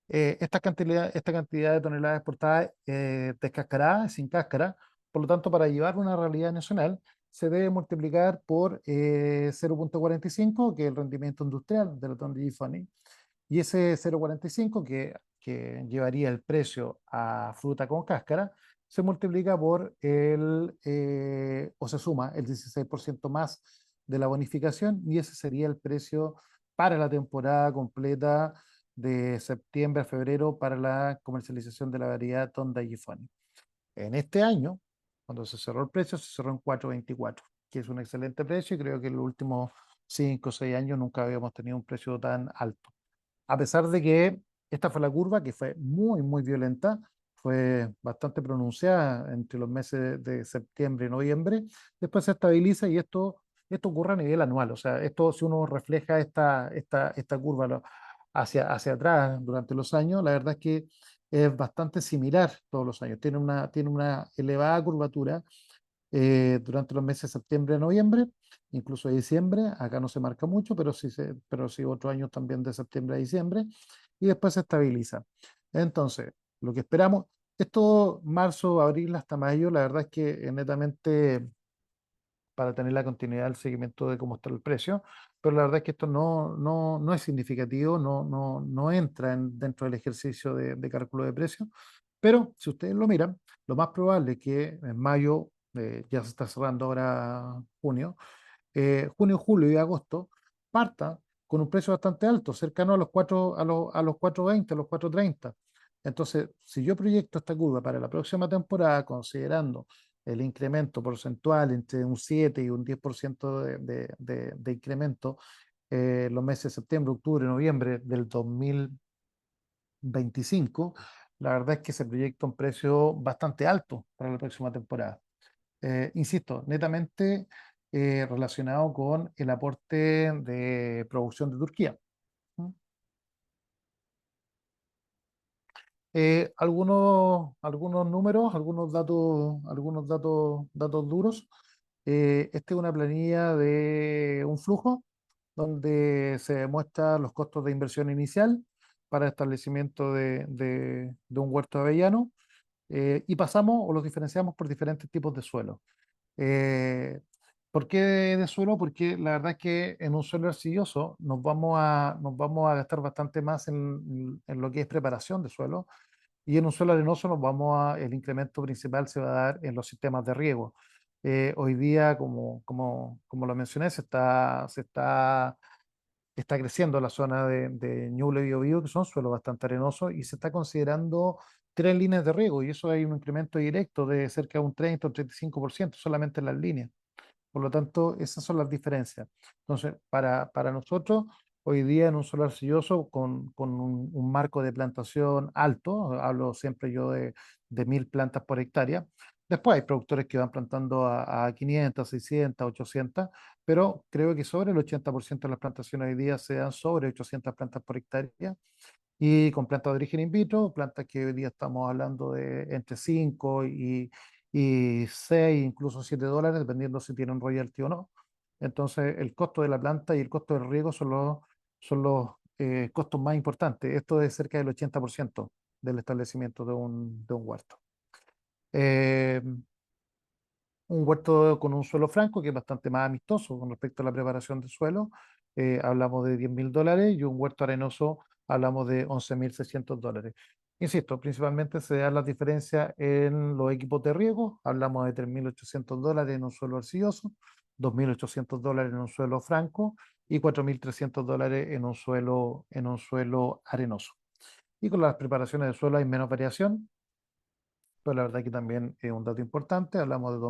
S1: Esta cantidad de toneladas exportadas descascaradas, sin cáscara, por lo tanto, para llevar una realidad nacional, se debe multiplicar por 0.45, que es el rendimiento industrial de la tonda Gifoni, y ese 0.45 que llevaría el precio a fruta con cáscara, se multiplica o se suma el 16% más de la bonificación, y ese sería el precio para la temporada completa de septiembre a febrero para la comercialización de la variedad Tonda Gifoni. En este año, cuando se cerró el precio, se cerró en 4.24, que es un excelente precio y creo que en los últimos 5 o 6 años nunca habíamos tenido un precio tan alto. A pesar de que esta fue la curva que fue muy, muy violenta, fue bastante pronunciada entre los meses de septiembre y noviembre, después se estabiliza y esto ocurre a nivel anual. O sea, esto, si uno refleja esta curva hacia atrás durante los años, la verdad es que es bastante similar todos los años. Tiene una elevada curvatura durante los meses de septiembre a noviembre, incluso de diciembre. Acá no se marca mucho, pero sí otros años también de septiembre a diciembre, y después se estabiliza. Entonces, lo que esperamos, esto marzo, abril hasta mayo, la verdad es que netamente para tener la continuidad del seguimiento de cómo está el precio, pero la verdad es que esto no es significativo, no entra dentro del ejercicio de cálculo de precios, pero si ustedes lo miran, lo más probable es que en mayo, ya se está cerrando ahora junio, julio y agosto, parta con un precio bastante alto, cercano a los 4, a los 4.20, a los 4.30. Entonces, si yo proyecto esta curva para la próxima temporada, considerando el incremento porcentual entre un 7 y un 10% de incremento los meses de septiembre, octubre, noviembre del 2025, la verdad es que se proyecta un precio bastante alto para la próxima temporada. Insisto, netamente relacionado con el aporte de producción de Turquía. ¿Mm? Algunos números, datos duros. Esta es una planilla de un flujo donde se demuestra los costos de inversión inicial para establecimiento de un huerto de avellano, y pasamos o los diferenciamos por diferentes tipos de suelo. Eh, ¿Por qué de suelo? Porque la verdad es que en un suelo arcilloso nos vamos a gastar bastante más en lo que es preparación de suelo, y en un suelo arenoso el incremento principal se va a dar en los sistemas de riego. Hoy día, como lo mencioné, está creciendo la zona de Ñuble y Biobío, que son suelos bastante arenosos, y se está considerando 3 líneas de riego, y eso hay un incremento directo de cerca de un 30 o 35% solamente en las líneas. Por lo tanto, esas son las diferencias. Entonces, para nosotros, hoy día en un solar arcilloso con un marco de plantación alto, hablo siempre yo de 1.000 plantas por hectárea. Después hay productores que van plantando a 500, 600, 800, pero creo que sobre el 80% de las plantaciones hoy día se dan sobre 800 plantas por hectárea, y con plantas de origen in vitro, plantas que hoy día estamos hablando de entre 5 y 6, incluso $7, dependiendo si tienen royalty o no. Entonces, el costo de la planta y el costo del riego son los costos más importantes. Esto es cerca del 80% del establecimiento de un huerto. Eh, un huerto con un suelo franco, que es bastante más amistoso con respecto a la preparación de suelo, hablamos de $10.000, y un huerto arenoso hablamos de $11.600. Insisto, principalmente se da la diferencia en los equipos de riego. Hablamos de $3.800 en un suelo arcilloso, $2.800 en un suelo franco y $4.300 en un suelo arenoso. Y con las preparaciones de suelo hay menos variación, pero la verdad que también es un dato importante. Hablamos de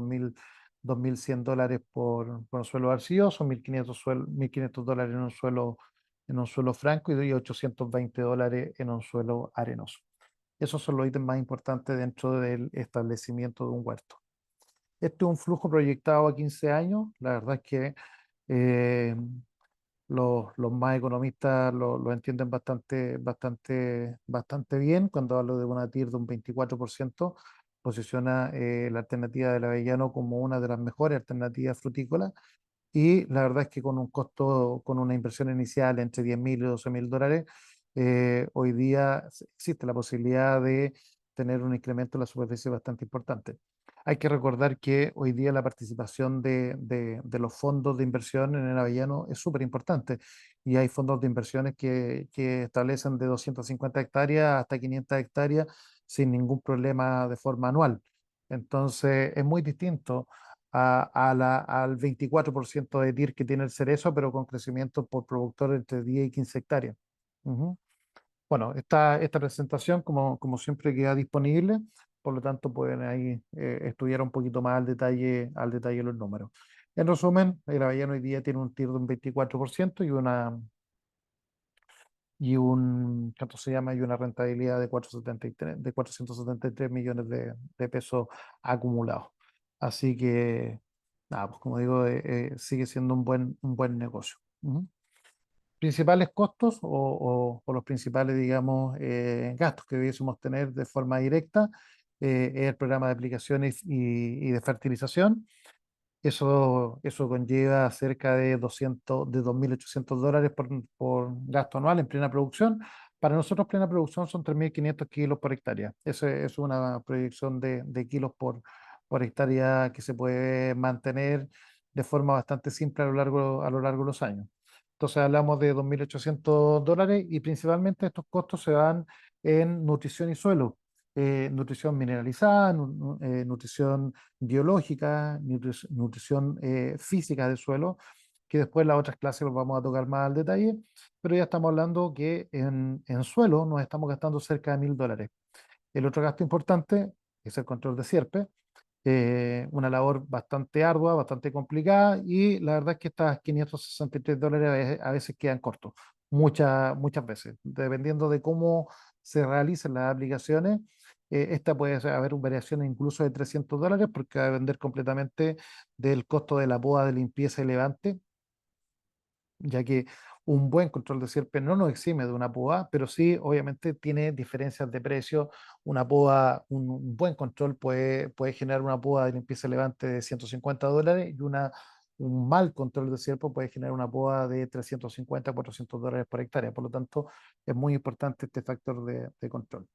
S1: $2.100 por un suelo arcilloso, $1.500 en un suelo franco y $820 en un suelo arenoso. Esos son los ítems más importantes dentro del establecimiento de un huerto. Este es un flujo proyectado a 15 años. La verdad es que eh, los más economistas lo entienden bastante bien. Cuando hablo de una TIR de un 24%, posiciona la alternativa del avellano como una de las mejores alternativas frutícolas y la verdad es que con un costo, con una inversión inicial entre $10.000 y $12.000, hoy día existe la posibilidad de tener un incremento en la superficie bastante importante. Hay que recordar que hoy día la participación de los fondos de inversión en el avellano es súper importante y hay fondos de inversiones que establecen de 250 hectáreas hasta 500 hectáreas sin ningún problema de forma anual. Entonces es muy distinto al 24% de TIR que tiene el cerezo, pero con crecimiento por productor entre 10 y 15 hectáreas. Ujú. Bueno, esta presentación, como siempre, queda disponible, por lo tanto pueden ahí estudiar un poquito más al detalle los números. En resumen, el avellano hoy día tiene un TIR de un 24% ¿cuánto se llama? Y una rentabilidad de 473 millones de pesos acumulados. Así que, nada, pues como digo, sigue siendo un buen negocio. Ujú. Principales costos o los principales, digamos, gastos que debiésemos tener de forma directa es el programa de aplicaciones y de fertilización. Eso conlleva cerca de $2.800 por gasto anual en plena producción. Para nosotros, plena producción son 3.500 kilos por hectárea. Eso es una proyección de kilos por hectárea que se puede mantener de forma bastante simple a lo largo de los años. Entonces hablamos de $2.800 y principalmente estos costos se dan en nutrición y suelo, nutrición mineralizada, nutrición biológica, nutrición física del suelo, que después las otras clases los vamos a tocar más al detalle, pero ya estamos hablando que en suelo nos estamos gastando cerca de $1.000. El otro gasto importante es el control de sierpe, una labor bastante ardua, bastante complicada y la verdad es que estas $563 a veces quedan cortos, muchas veces, dependiendo de cómo se realicen las aplicaciones. Esta puede haber variaciones incluso de $300 porque va a depender completamente del costo de la poda de limpieza y levante, ya que un buen control de sierpe no nos exime de una poda, pero sí obviamente tiene diferencias de precio. Una poda, un buen control puede generar una poda de limpieza levante de $150 y un mal control de sierpe puede generar una poda de $350 $400 por hectárea. Por lo tanto, es muy importante este factor de control.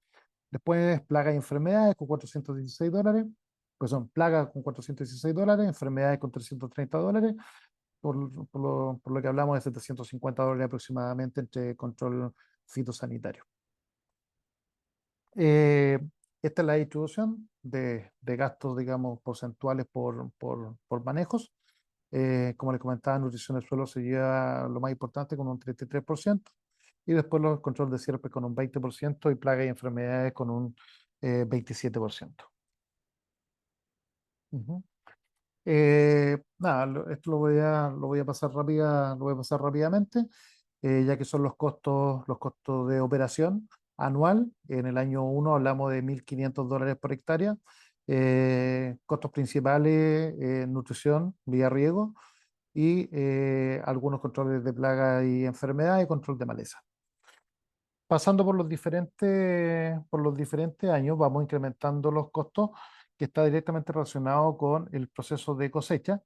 S1: Después, plagas y enfermedades con $416, pues son plagas con $416, enfermedades con $330, por lo que hablamos de $750 aproximadamente entre control fitosanitario. Eh, Esta es la distribución de gastos, digamos, porcentuales por manejos. Como les comentaba, nutrición del suelo se lleva lo más importante con un 33%, y después los control de cierre con un 20% y plagas y enfermedades con un 27%. Ujú. Nada, esto lo voy a pasar rápidamente, ya que son los costos de operación anual. En el año uno hablamos de $1.500 por hectárea. Costos principales, nutrición, vía riego y algunos controles de plaga y enfermedad y control de maleza. Pasando por los diferentes años, vamos incrementando los costos que está directamente relacionado con el proceso de cosecha,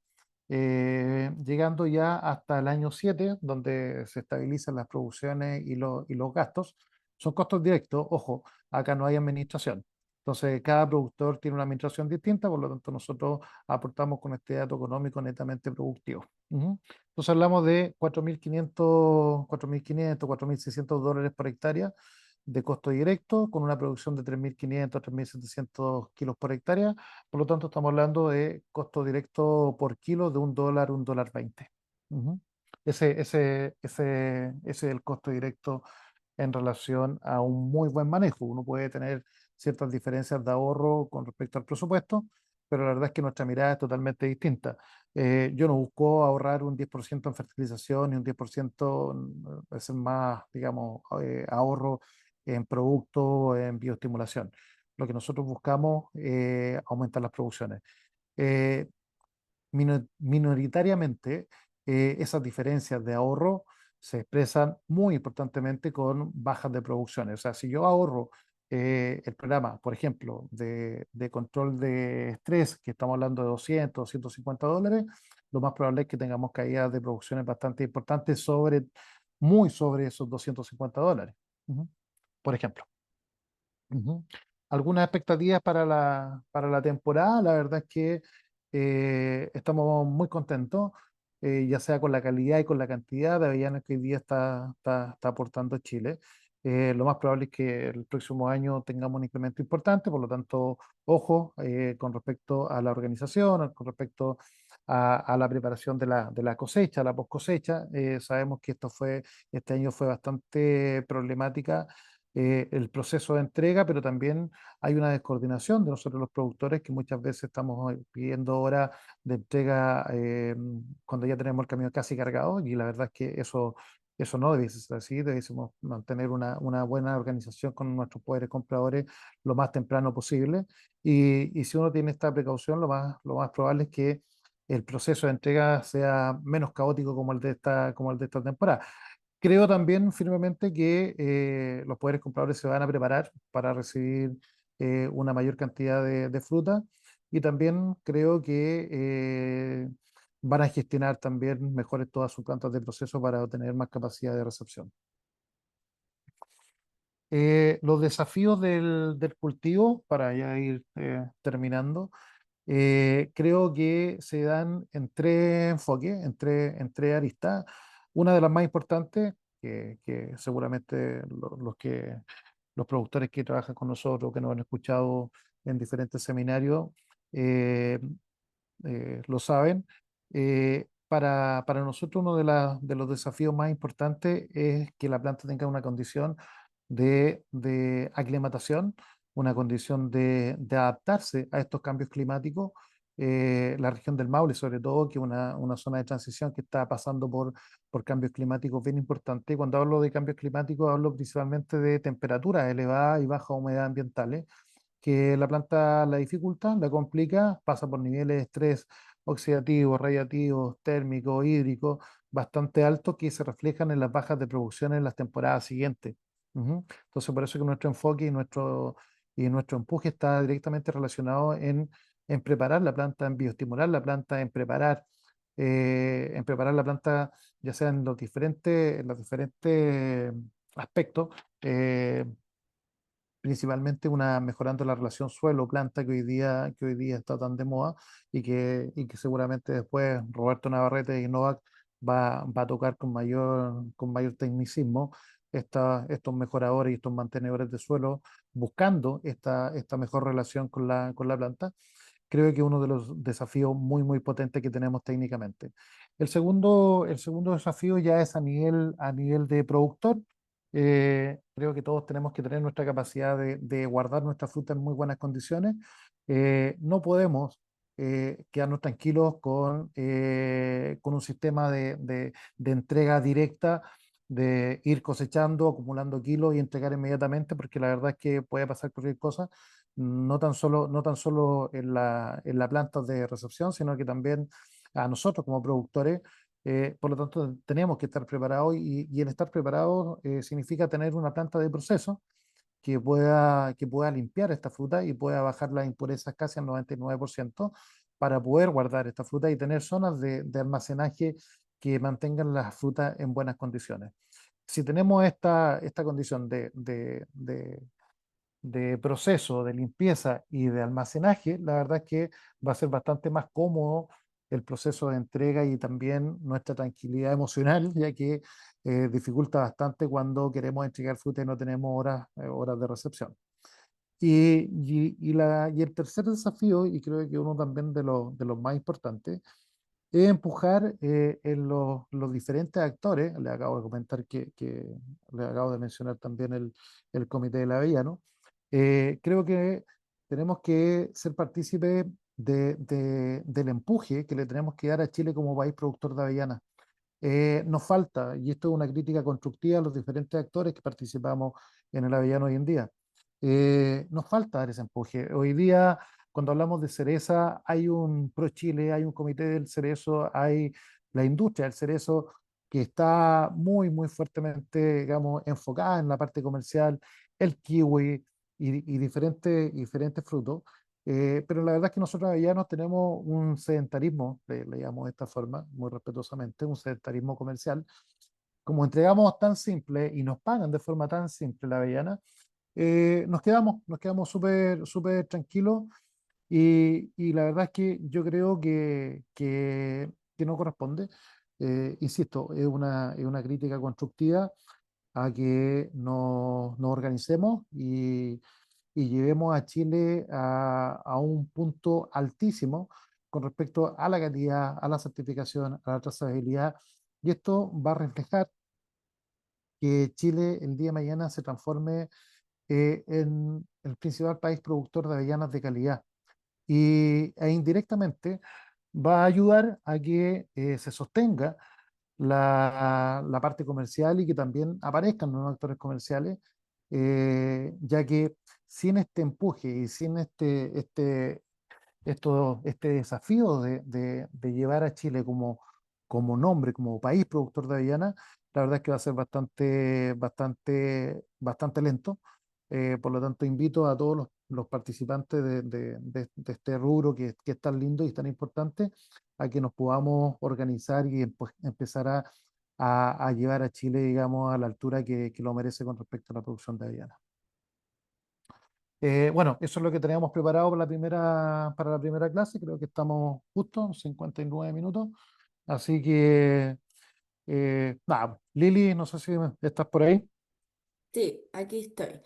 S1: llegando ya hasta el año 7 donde se estabilizan las producciones y los gastos. Son costos directos, ojo, acá no hay administración. Entonces, cada productor tiene una administración distinta, por lo tanto, nosotros aportamos con este dato económico netamente productivo. Ujú. Entonces, hablamos de 4.500, $4.600 por hectárea de costo directo, con una producción de 3.500 3.700 kilos por hectárea. Por lo tanto, estamos hablando de costo directo por kilo de $1, $1.20. Ujú. Ese es el costo directo en relación a un muy buen manejo. Uno puede tener ciertas diferencias de ahorro con respecto al presupuesto, pero la verdad es que nuestra mirada es totalmente distinta. Yo no busco ahorrar un 10% en fertilización y un 10% es más, digamos, ahorro en producto, en bioestimulación. Lo que nosotros buscamos es aumentar las producciones. Eh, Minoritariamente, esas diferencias de ahorro se expresan muy importantemente con bajas de producciones. O sea, si yo ahorro el programa, por ejemplo, de control de estrés, que estamos hablando de $200 $250, lo más probable es que tengamos caídas de producciones bastante importantes muy sobre esos $250. Ujú. Por ejemplo. Ujú. ¿Algunas expectativas para la temporada? La verdad es que estamos muy contentos, ya sea con la calidad y con la cantidad de avellanas que hoy día está aportando Chile. Lo más probable es que el próximo año tengamos un incremento importante, por lo tanto, ojo con respecto a la organización, con respecto a la preparación de la cosecha, la post cosecha. Sabemos que este año fue bastante problemática el proceso de entrega, pero también hay una descoordinación de nosotros los productores que muchas veces estamos pidiendo horas de entrega cuando ya tenemos el camión casi cargado y la verdad es que eso no debe ser así, debemos mantener una buena organización con nuestros poderes compradores lo más temprano posible y si uno tiene esta precaución, lo más probable es que el proceso de entrega sea menos caótico como el de esta temporada. Creo también firmemente que los poderes compradores se van a preparar para recibir una mayor cantidad de fruta y también creo que van a gestionar también mejores todas sus plantas de proceso para obtener más capacidad de recepción. Los desafíos del cultivo, para ya ir terminando, creo que se dan en tres enfoques, en tres aristas. Una de las más importantes, que seguramente los productores que trabajan con nosotros, que nos han escuchado en diferentes seminarios, eh, lo saben. Para nosotros uno de los desafíos más importantes es que la planta tenga una condición de aclimatación, una condición de adaptarse a estos cambios climáticos. La región del Maule, sobre todo, que es una zona de transición que está pasando por cambios climáticos bien importantes. Cuando hablo de cambios climáticos, hablo principalmente de temperaturas elevadas y baja humedad ambientales que la planta la dificulta, la complica, pasa por niveles de estrés oxidativo, radiativo, térmico, hídrico, bastante altos que se reflejan en las bajas de producción en las temporadas siguientes. Ujú. Entonces, por eso que nuestro enfoque y nuestro empuje está directamente relacionado en preparar la planta, en bioestimular la planta, en preparar la planta, ya sea en los diferentes aspectos. Principalmente mejorando la relación suelo-planta que hoy día está tan de moda y que seguramente después Roberto Navarrete de Innovac va a tocar con mayor tecnicismo estos mejoradores y estos mantenedores de suelo buscando esta mejor relación con la planta. Creo que es uno de los desafíos muy potentes que tenemos técnicamente. El segundo desafío ya es a nivel de productor. Creo que todos tenemos que tener nuestra capacidad de guardar nuestra fruta en muy buenas condiciones. No podemos quedarnos tranquilos con un sistema de entrega directa, de ir cosechando, acumulando kilos y entregar inmediatamente, porque la verdad es que puede pasar cualquier cosa, no tan solo en la planta de recepción, sino que también a nosotros como productores. Por lo tanto, tenemos que estar preparados y el estar preparados significa tener una planta de proceso que pueda limpiar esta fruta y pueda bajar las impurezas casi al 99% para poder guardar esta fruta y tener zonas de almacenaje que mantengan las frutas en buenas condiciones. Si tenemos esta condición de proceso, de limpieza y de almacenaje, la verdad es que va a ser bastante más cómodo el proceso de entrega y también nuestra tranquilidad emocional, ya que dificulta bastante cuando queremos entregar fruta y no tenemos horas de recepción. Y el tercer desafío, y creo que uno también de los más importantes, es empujar en los diferentes actores. Le acabo de comentar que le acabo de mencionar también el Comité del Avellano. Creo que tenemos que ser partícipes del empuje que le tenemos que dar a Chile como país productor de avellanas. Nos falta, y esto es una crítica constructiva a los diferentes actores que participamos en el Avellano hoy en día, nos falta dar ese empuje. Hoy día, cuando hablamos de cereza, hay un Pro Chile, hay un comité del cerezo, hay la industria del cerezo que está muy, muy fuertemente, digamos, enfocada en la parte comercial, el kiwi y diferentes frutos. Pero la verdad es que nosotros ya nos tenemos un sedentarismo, le llamamos de esta forma, muy respetuosamente, un sedentarismo comercial. Como entregamos tan simple y nos pagan de forma tan simple la avellana, nos quedamos súper súper tranquilos y la verdad es que yo creo que no corresponde. Insisto, es una crítica constructiva a que nos organicemos y llevemos a Chile a un punto altísimo con respecto a la calidad, a la certificación, a la trazabilidad. Y esto va a reflejar que Chile el día de mañana se transforme en el principal país productor de avellanas de calidad. E indirectamente va a ayudar a que se sostenga la parte comercial y que también aparezcan nuevos actores comerciales, ya que sin este empuje y sin este desafío de llevar a Chile como nombre, como país productor de avellanas, la verdad es que va a ser bastante lento. Por lo tanto, invito a todos los participantes de este rubro que es tan lindo y tan importante a que nos podamos organizar y pues, empezar a llevar a Chile, digamos, a la altura que lo merece con respecto a la producción de avellanas. Bueno, eso es lo que teníamos preparado para la primera clase. Creo que estamos justo, 59 minutos. Así que, nada, Lili, no sé si estás por ahí.
S2: Sí, aquí estoy.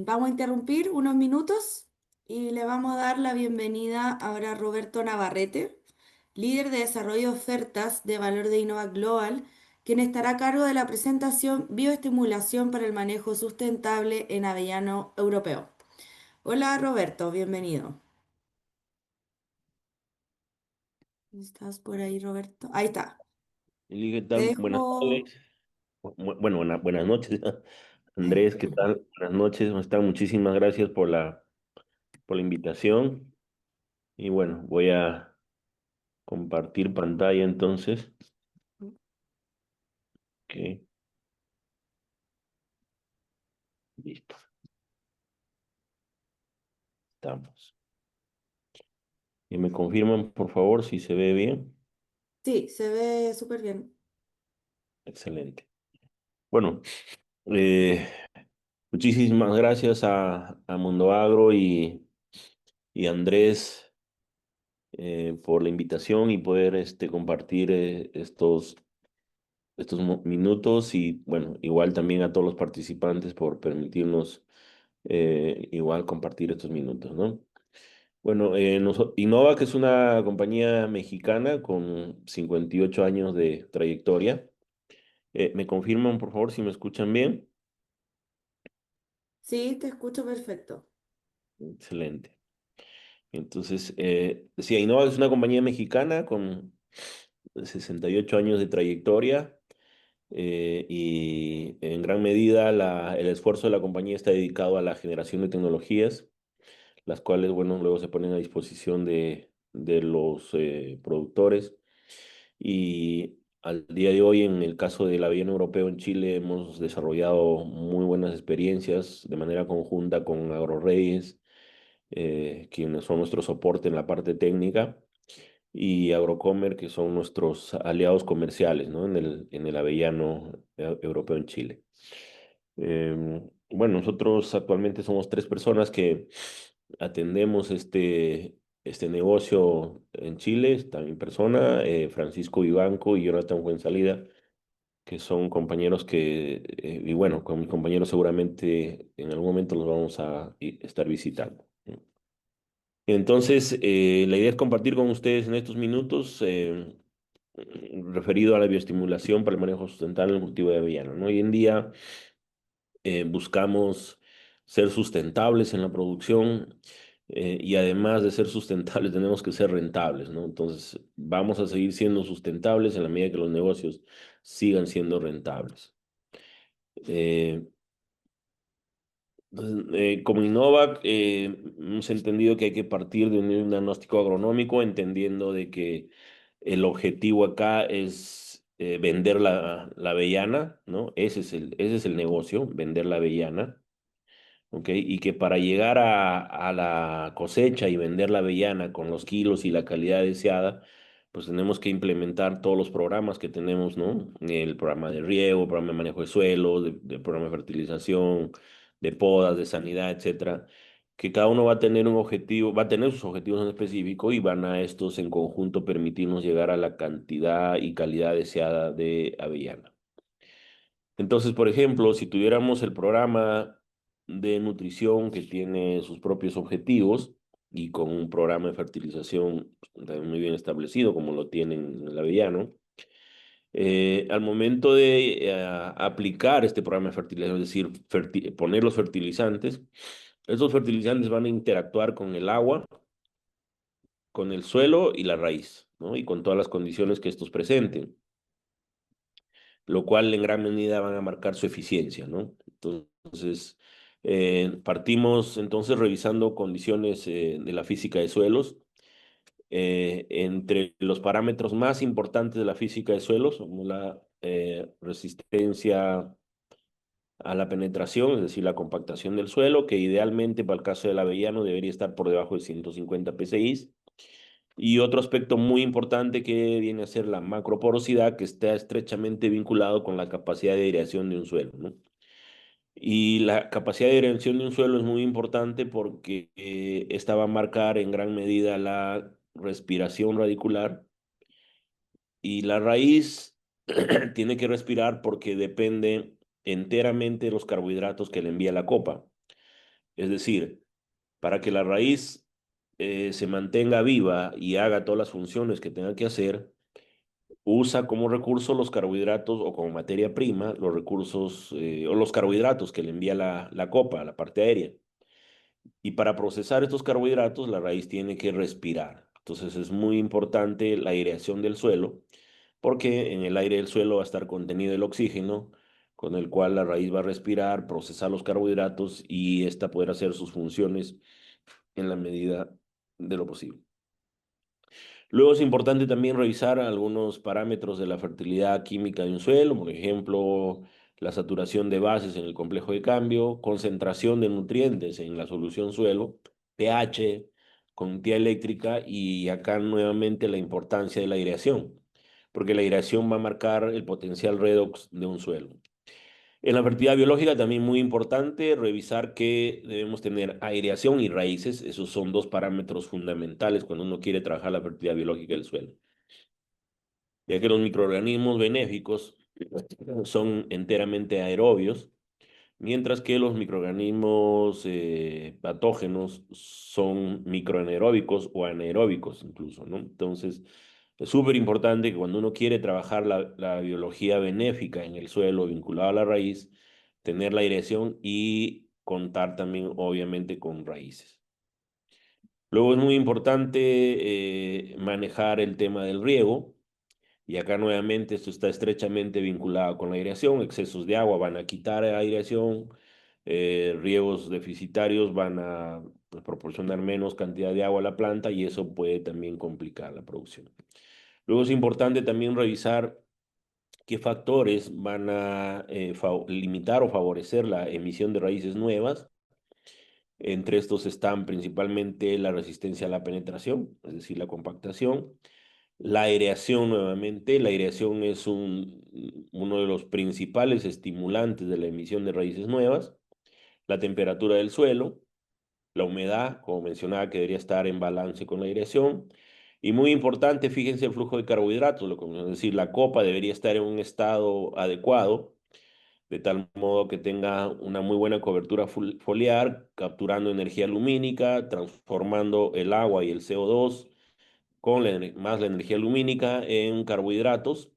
S2: Vamos a interrumpir unos minutos y le vamos a dar la bienvenida ahora a Roberto Navarrete, líder de desarrollo de ofertas de valor de Innova Global, quien estará a cargo de la presentación Bioestimulación para el manejo sustentable en avellano europeo. Hola Roberto, bienvenido. ¿Estás por ahí, Roberto? Ahí está.
S3: Eli, ¿qué
S2: Te
S3: tal? Buenas
S2: dejo.
S3: tardes. Bueno, buenas noches. Andrés, ¿qué tal? Buenas noches. ¿Cómo están? Muchísimas gracias por la invitación. Y bueno, voy a compartir pantalla entonces. Ok, listo. Estamos. Y me confirman, por favor, si se ve bien.
S2: Sí, se ve súper bien.
S3: Excelente. Bueno, eh, muchísimas gracias a Mundo Agro y Andrés por la invitación y poder compartir estos minutos y bueno, igual también a todos los participantes por permitirnos igual compartir estos minutos, ¿no? Bueno, Innova, que es una compañía mexicana con 58 años de trayectoria. ¿Me confirman, por favor, si me escuchan bien?
S2: Sí, te escucho perfecto.
S3: Excelente. Entonces, sí, Innova es una compañía mexicana con 68 años de trayectoria. Y en gran medida el esfuerzo de la compañía está dedicado a la generación de tecnologías, las cuales, bueno, luego se ponen a disposición de los productores. Y al día de hoy, en el caso del avión europeo en Chile, hemos desarrollado muy buenas experiencias de manera conjunta con AgroReyes, quienes son nuestro soporte en la parte técnica y Agrocomer, que son nuestros aliados comerciales, ¿no? En el avellano europeo en Chile. Bueno, nosotros actualmente somos tres personas que atendemos este negocio en Chile, está mi persona, Francisco Vivanco y Jonathan Fuenzalida, que son compañeros y bueno, con mis compañeros seguramente en algún momento los vamos a estar visitando. Entonces, la idea es compartir con ustedes en estos minutos referido a la bioestimulación para el manejo sustentable en el cultivo de avellano, ¿no? Hoy en día buscamos ser sustentables en la producción y además de ser sustentables tenemos que ser rentables, ¿no? Entonces, vamos a seguir siendo sustentables en la medida que los negocios sigan siendo rentables. Eh, como Innovac, hemos entendido que hay que partir de un diagnóstico agronómico, entendiendo de que el objetivo acá es vender la avellana, ¿no? Ese es el negocio, vender la avellana. ¿Ok? Y que para llegar a la cosecha y vender la avellana con los kilos y la calidad deseada, pues tenemos que implementar todos los programas que tenemos, ¿no? El programa de riego, el programa de manejo de suelo, de programa de fertilización, de podas, de sanidad, etcétera, que cada uno va a tener un objetivo, va a tener sus objetivos en específico y van a estos en conjunto permitirnos llegar a la cantidad y calidad deseada de avellana. Entonces, por ejemplo, si tuviéramos el programa de nutrición que tiene sus propios objetivos y con un programa de fertilización también muy bien establecido, como lo tienen en el avellano, al momento de aplicar este programa de fertilización, es decir, poner los fertilizantes, esos fertilizantes van a interactuar con el agua, con el suelo y la raíz, ¿no? Y con todas las condiciones que estos presenten, lo cual en gran medida van a marcar su eficiencia, ¿no? Entonces, partimos entonces revisando condiciones de la física de suelos. Entre los parámetros más importantes de la física de suelos, como la resistencia a la penetración, es decir, la compactación del suelo, que idealmente para el caso del avellano debería estar por debajo de 150 psi. Y otro aspecto muy importante que viene a ser la macroporosidad, que está estrechamente vinculado con la capacidad de aireación de un suelo, ¿no? Y la capacidad de aireación de un suelo es muy importante porque esta va a marcar en gran medida la respiración radicular y la raíz tiene que respirar porque depende enteramente de los carbohidratos que le envía la copa. Es decir, para que la raíz se mantenga viva y haga todas las funciones que tenga que hacer, usa como recurso los carbohidratos o como materia prima los recursos o los carbohidratos que le envía la copa, la parte aérea. Y para procesar estos carbohidratos, la raíz tiene que respirar. Entonces es muy importante la aireación del suelo, porque en el aire del suelo va a estar contenido el oxígeno, con el cual la raíz va a respirar, procesar los carbohidratos y ésta poder hacer sus funciones en la medida de lo posible. Luego es importante también revisar algunos parámetros de la fertilidad química de un suelo, por ejemplo, la saturación de bases en el complejo de cambio, concentración de nutrientes en la solución suelo, pH, conductividad eléctrica y acá nuevamente la importancia de la aireación, porque la aireación va a marcar el potencial redox de un suelo. En la fertilidad biológica también muy importante revisar que debemos tener aireación y raíces. Esos son dos parámetros fundamentales cuando uno quiere trabajar la fertilidad biológica del suelo. Ya que los microorganismos benéficos son enteramente aerobios, mientras que los microorganismos patógenos son microanaeróbicos o anaeróbicos incluso, ¿no? Entonces, es súper importante que cuando uno quiere trabajar la biología benéfica en el suelo vinculado a la raíz, tener la aireación y contar también, obviamente, con raíces. Luego es muy importante manejar el tema del riego. Y acá nuevamente esto está estrechamente vinculado con la aireación. Excesos de agua van a quitar aireación, riegos deficitarios van a pues, proporcionar menos cantidad de agua a la planta y eso puede también complicar la producción. Luego es importante también revisar qué factores van a limitar o favorecer la emisión de raíces nuevas. Entre estos están principalmente la resistencia a la penetración, es decir, la compactación. La aireación nuevamente, la aireación es uno de los principales estimulantes de la emisión de raíces nuevas. La temperatura del suelo, la humedad, como mencionaba, que debería estar en balance con la aireación. Y muy importante, fíjense el flujo de carbohidratos, es decir, la copa debería estar en un estado adecuado, de tal modo que tenga una muy buena cobertura foliar, capturando energía lumínica, transformando el agua y el CO2 con más la energía lumínica en carbohidratos,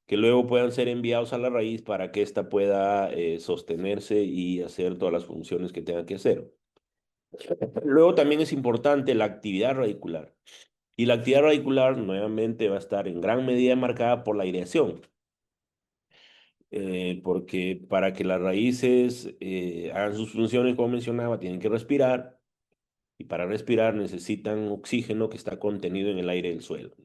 S3: que luego puedan ser enviados a la raíz para que ésta pueda sostenerse y hacer todas las funciones que tenga que hacer. Luego también es importante la actividad radicular. Y la actividad radicular nuevamente va a estar en gran medida marcada por la aireación, porque para que las raíces hagan sus funciones, como mencionaba, tienen que respirar, y para respirar necesitan oxígeno que está contenido en el aire del suelo.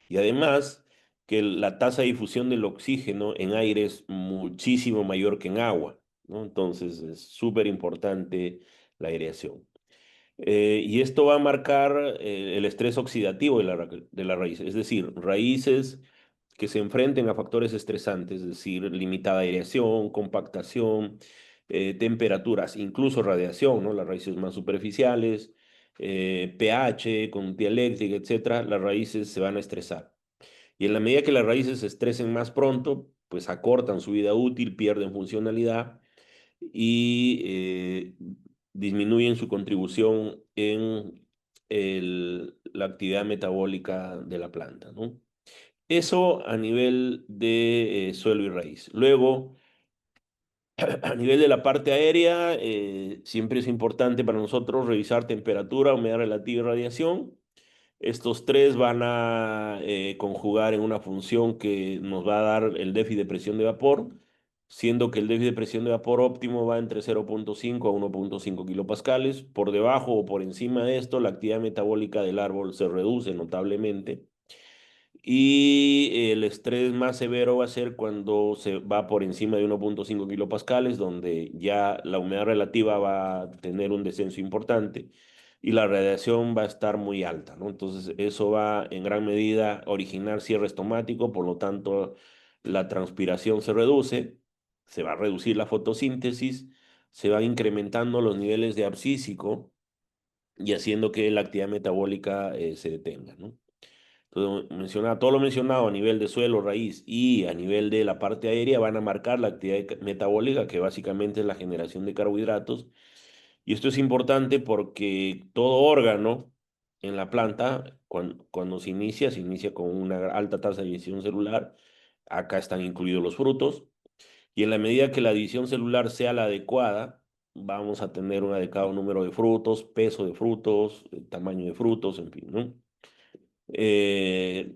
S3: Y además que la tasa de difusión del oxígeno en aire es muchísimo mayor que en agua, ¿no? Entonces es súper importante la aireación. Y esto va a marcar el estrés oxidativo de la raíz, es decir, raíces que se enfrenten a factores estresantes, es decir, limitada aireación, compactación, temperaturas, incluso radiación, ¿no? Las raíces más superficiales, pH, conductividad eléctrica, etcétera, las raíces se van a estresar. Y en la medida que las raíces se estresen más pronto, pues acortan su vida útil, pierden funcionalidad y disminuyen su contribución en la actividad metabólica de la planta, ¿no? Eso a nivel de suelo y raíz. Luego, a nivel de la parte aérea, siempre es importante para nosotros revisar temperatura, humedad relativa y radiación. Estos tres van a conjugar en una función que nos va a dar el déficit de presión de vapor, siendo que el déficit de presión de vapor óptimo va entre 0,5 a 1,5 kilopascales. Por debajo o por encima de esto, la actividad metabólica del árbol se reduce notablemente. Y el estrés más severo va a ser cuando se va por encima de 1,5 kilopascales, donde ya la humedad relativa va a tener un descenso importante y la radiación va a estar muy alta, ¿no? Entonces, eso va en gran medida a originar cierre estomático, por lo tanto, la transpiración se reduce, se va a reducir la fotosíntesis, se van incrementando los niveles de abscísico y haciendo que la actividad metabólica se detenga, ¿no? Entonces, todo lo mencionado a nivel de suelo, raíz y a nivel de la parte aérea van a marcar la actividad metabólica, que básicamente es la generación de carbohidratos. Y esto es importante porque todo órgano en la planta, cuando se inicia con una alta tasa de división celular. Acá están incluidos los frutos. Y en la medida que la división celular sea la adecuada, vamos a tener un adecuado número de frutos, peso de frutos, tamaño de frutos, en fin, ¿no? Eh,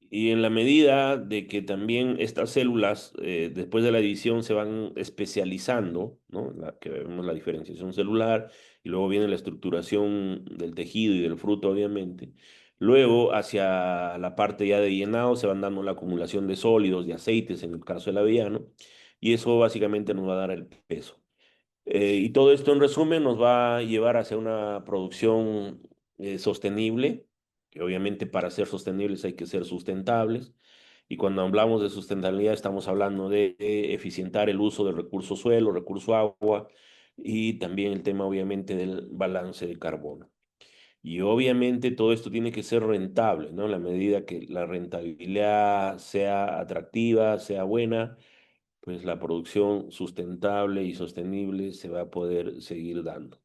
S3: y en la medida de que también estas células, después de la división, se van especializando, ¿no? Que vemos la diferenciación celular y luego viene la estructuración del tejido y del fruto, obviamente. Luego, hacia la parte ya de llenado, se van dando la acumulación de sólidos, de aceites, en el caso del avellano, y eso básicamente nos va a dar el peso. Y todo esto en resumen nos va a llevar hacia una producción sostenible, que obviamente para ser sostenibles hay que ser sustentables. Y cuando hablamos de sustentabilidad estamos hablando de eficientar el uso del recurso suelo, recurso agua y también el tema obviamente del balance de carbono. Y obviamente todo esto tiene que ser rentable, ¿no? En la medida que la rentabilidad sea atractiva, sea buena, pues la producción sustentable y sostenible se va a poder seguir dando.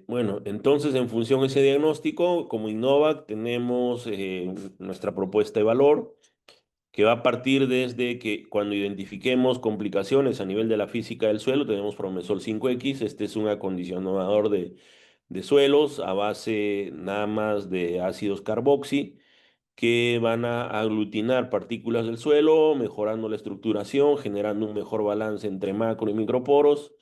S3: Bueno, entonces en función de ese diagnóstico, como Innovac tenemos nuestra propuesta de valor, que va a partir desde que cuando identifiquemos complicaciones a nivel de la física del suelo, tenemos Promesol 5X. Este es un acondicionador de suelos a base nada más de ácidos carboxi, que van a aglutinar partículas del suelo, mejorando la estructuración, generando un mejor balance entre macro y microporos,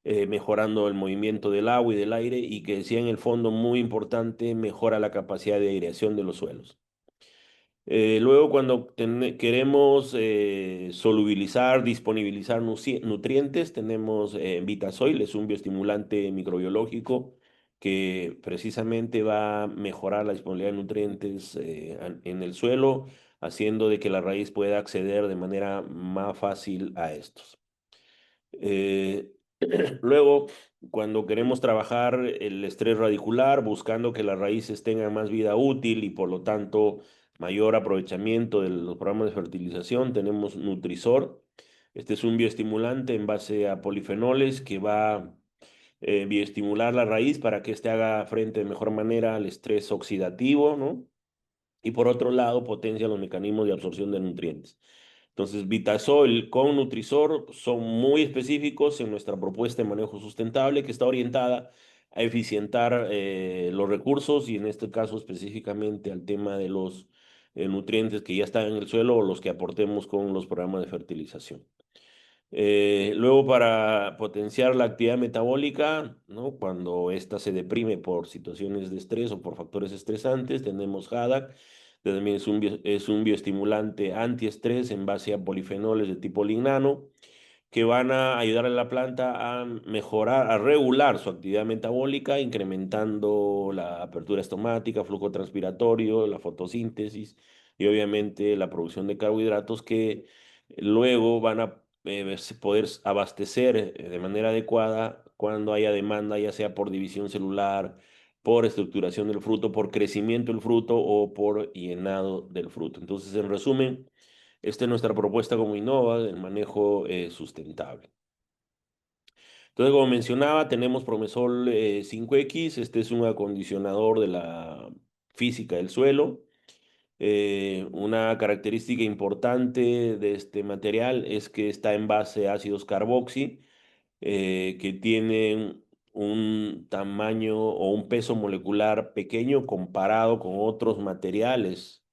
S3: mejorando el movimiento del agua y del aire, y que decía en el fondo muy importante, mejora la capacidad de aireación de los suelos. Luego, cuando queremos solubilizar, disponibilizar nutrientes, tenemos Vitasoil, es un bioestimulante microbiológico que precisamente va a mejorar la disponibilidad de nutrientes en el suelo, haciendo de que la raíz pueda acceder de manera más fácil a estos. Luego, cuando queremos trabajar el estrés radicular, buscando que las raíces tengan más vida útil y por lo tanto mayor aprovechamiento de los programas de fertilización, tenemos Nutrisor. Este es un bioestimulante en base a polifenoles que va a bioestimular la raíz para que éste haga frente de mejor manera al estrés oxidativo, ¿no? Y por otro lado, potencia los mecanismos de absorción de nutrientes. Entonces, Vitasol con Nutrisor son muy específicos en nuestra propuesta de manejo sustentable que está orientada a eficientar los recursos y en este caso específicamente al tema de los nutrientes que ya están en el suelo o los que aportemos con los programas de fertilización. Luego, para potenciar la actividad metabólica, ¿no? Cuando ésta se deprime por situaciones de estrés o por factores estresantes, tenemos HADAC, que también es un bioestimulante antiestrés en base a polifenoles de tipo lignano, que van a ayudar a la planta a mejorar, a regular su actividad metabólica, incrementando la apertura estomática, flujo transpiratorio, la fotosíntesis y obviamente la producción de carbohidratos que luego van a poder abastecer de manera adecuada cuando haya demanda, ya sea por división celular, por estructuración del fruto, por crecimiento del fruto o por llenado del fruto. Entonces, en resumen, esta es nuestra propuesta como Innova del manejo sustentable. Entonces, como mencionaba, tenemos Promesol 5X. Este es un acondicionador de la física del suelo. Una característica importante de este material es que está en base a ácidos carboxi, que tienen un tamaño o un peso molecular pequeño comparado con otros materiales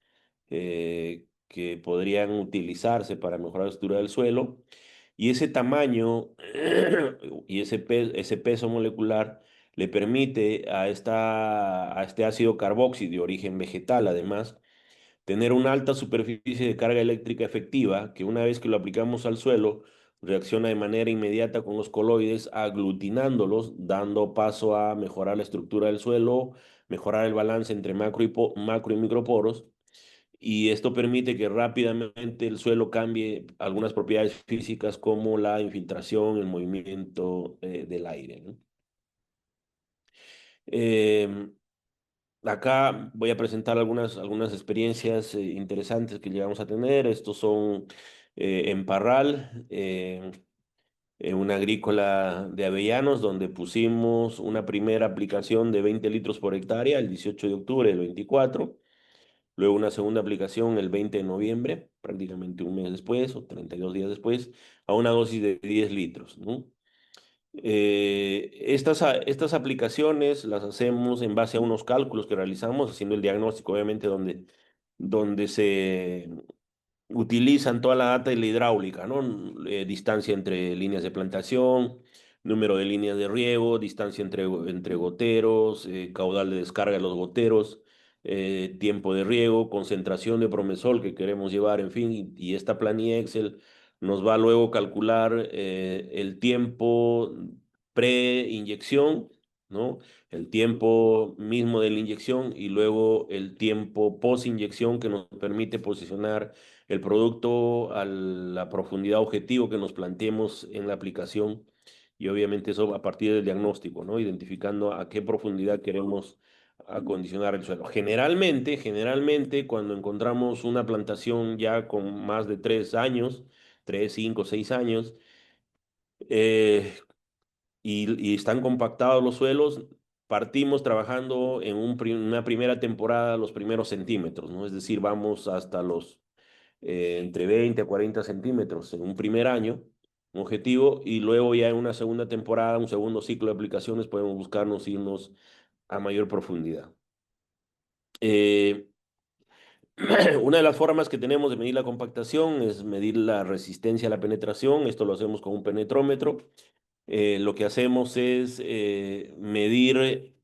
S3: que podrían utilizarse para mejorar la estructura del suelo. Y ese tamaño y ese peso molecular le permite a este ácido carboxi de origen vegetal, además, tener una alta superficie de carga eléctrica efectiva que una vez que lo aplicamos al suelo, reacciona de manera inmediata con los coloides, aglutinándolos, dando paso a mejorar la estructura del suelo, mejorar el balance entre macro y microporos. Y esto permite que rápidamente el suelo cambie algunas propiedades físicas como la infiltración, el movimiento del aire, ¿no? Em, Acá voy a presentar algunas experiencias interesantes que llegamos a tener. Estos son en Parral, en una agrícola de Avellanos, donde pusimos una primera aplicación de 20 litros por hectárea el 18 de octubre del 24. Luego una segunda aplicación el 20 de noviembre, prácticamente un mes después o 32 días después, a una dosis de 10 litros, ¿no? Estas aplicaciones las hacemos en base a unos cálculos que realizamos, haciendo el diagnóstico, obviamente, donde se utilizan toda la data de la hidráulica, ¿no? Distancia entre líneas de plantación, número de líneas de riego, distancia entre goteros, caudal de descarga de los goteros, tiempo de riego, concentración de promesol que queremos llevar, en fin, y esta planilla Excel nos va a luego calcular el tiempo pre-inyección, ¿no? El tiempo mismo de la inyección y luego el tiempo post-inyección que nos permite posicionar el producto a la profundidad objetivo que nos planteemos en la aplicación y obviamente eso a partir del diagnóstico, ¿no? Identificando a qué profundidad queremos acondicionar el suelo. Generalmente cuando encontramos una plantación ya con más de 3 años, 3, 5, 6 años, eh, y están compactados los suelos, partimos trabajando en una primera temporada los primeros centímetros, ¿no? Es decir, vamos hasta los entre 20 a 40 centímetros en un primer año, un objetivo, y luego ya en una segunda temporada, un segundo ciclo de aplicaciones, podemos buscarnos irnos a mayor profundidad. Eh, una de las formas que tenemos de medir la compactación es medir la resistencia a la penetración. Esto lo hacemos con un penetrómetro. Lo que hacemos es medir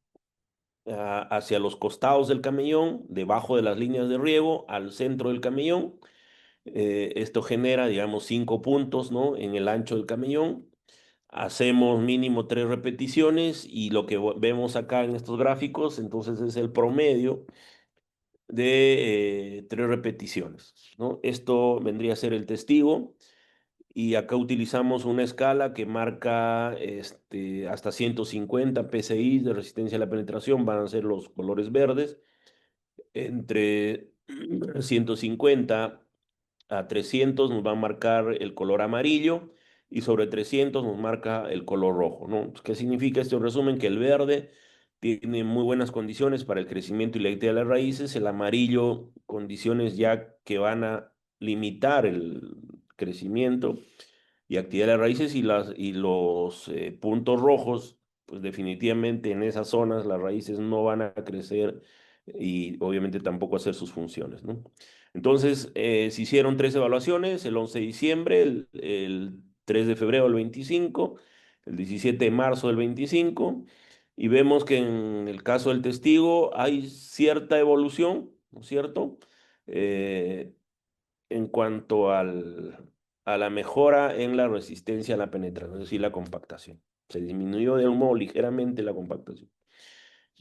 S3: hacia los costados del camellón, debajo de las líneas de riego, al centro del camellón. Esto genera, digamos, 5 puntos, ¿no? En el ancho del camellón. Hacemos mínimo 3 repeticiones y lo que vemos acá en estos gráficos, entonces es el promedio de 3 repeticiones, ¿no? Esto vendría a ser el testigo y acá utilizamos una escala que marca hasta 150 PSI de resistencia a la penetración, van a ser los colores verdes, entre 150 a 300 nos va a marcar el color amarillo y sobre 300 nos marca el color rojo, ¿no? ¿Qué significa esto? En resumen, que el verde tiene muy buenas condiciones para el crecimiento y la actividad de las raíces, el amarillo, condiciones ya que van a limitar el crecimiento y actividad de las raíces y los puntos rojos, pues definitivamente en esas zonas las raíces no van a crecer y obviamente tampoco hacer sus funciones, ¿no? Entonces, se hicieron 3 evaluaciones, el 11 de diciembre, el 3 de febrero del 25, el 17 de marzo del 25, y vemos que en el caso del testigo hay cierta evolución, ¿no es cierto? Eh, en cuanto a la mejora en la resistencia a la penetración, es decir, la compactación. Se disminuyó de un modo ligeramente la compactación.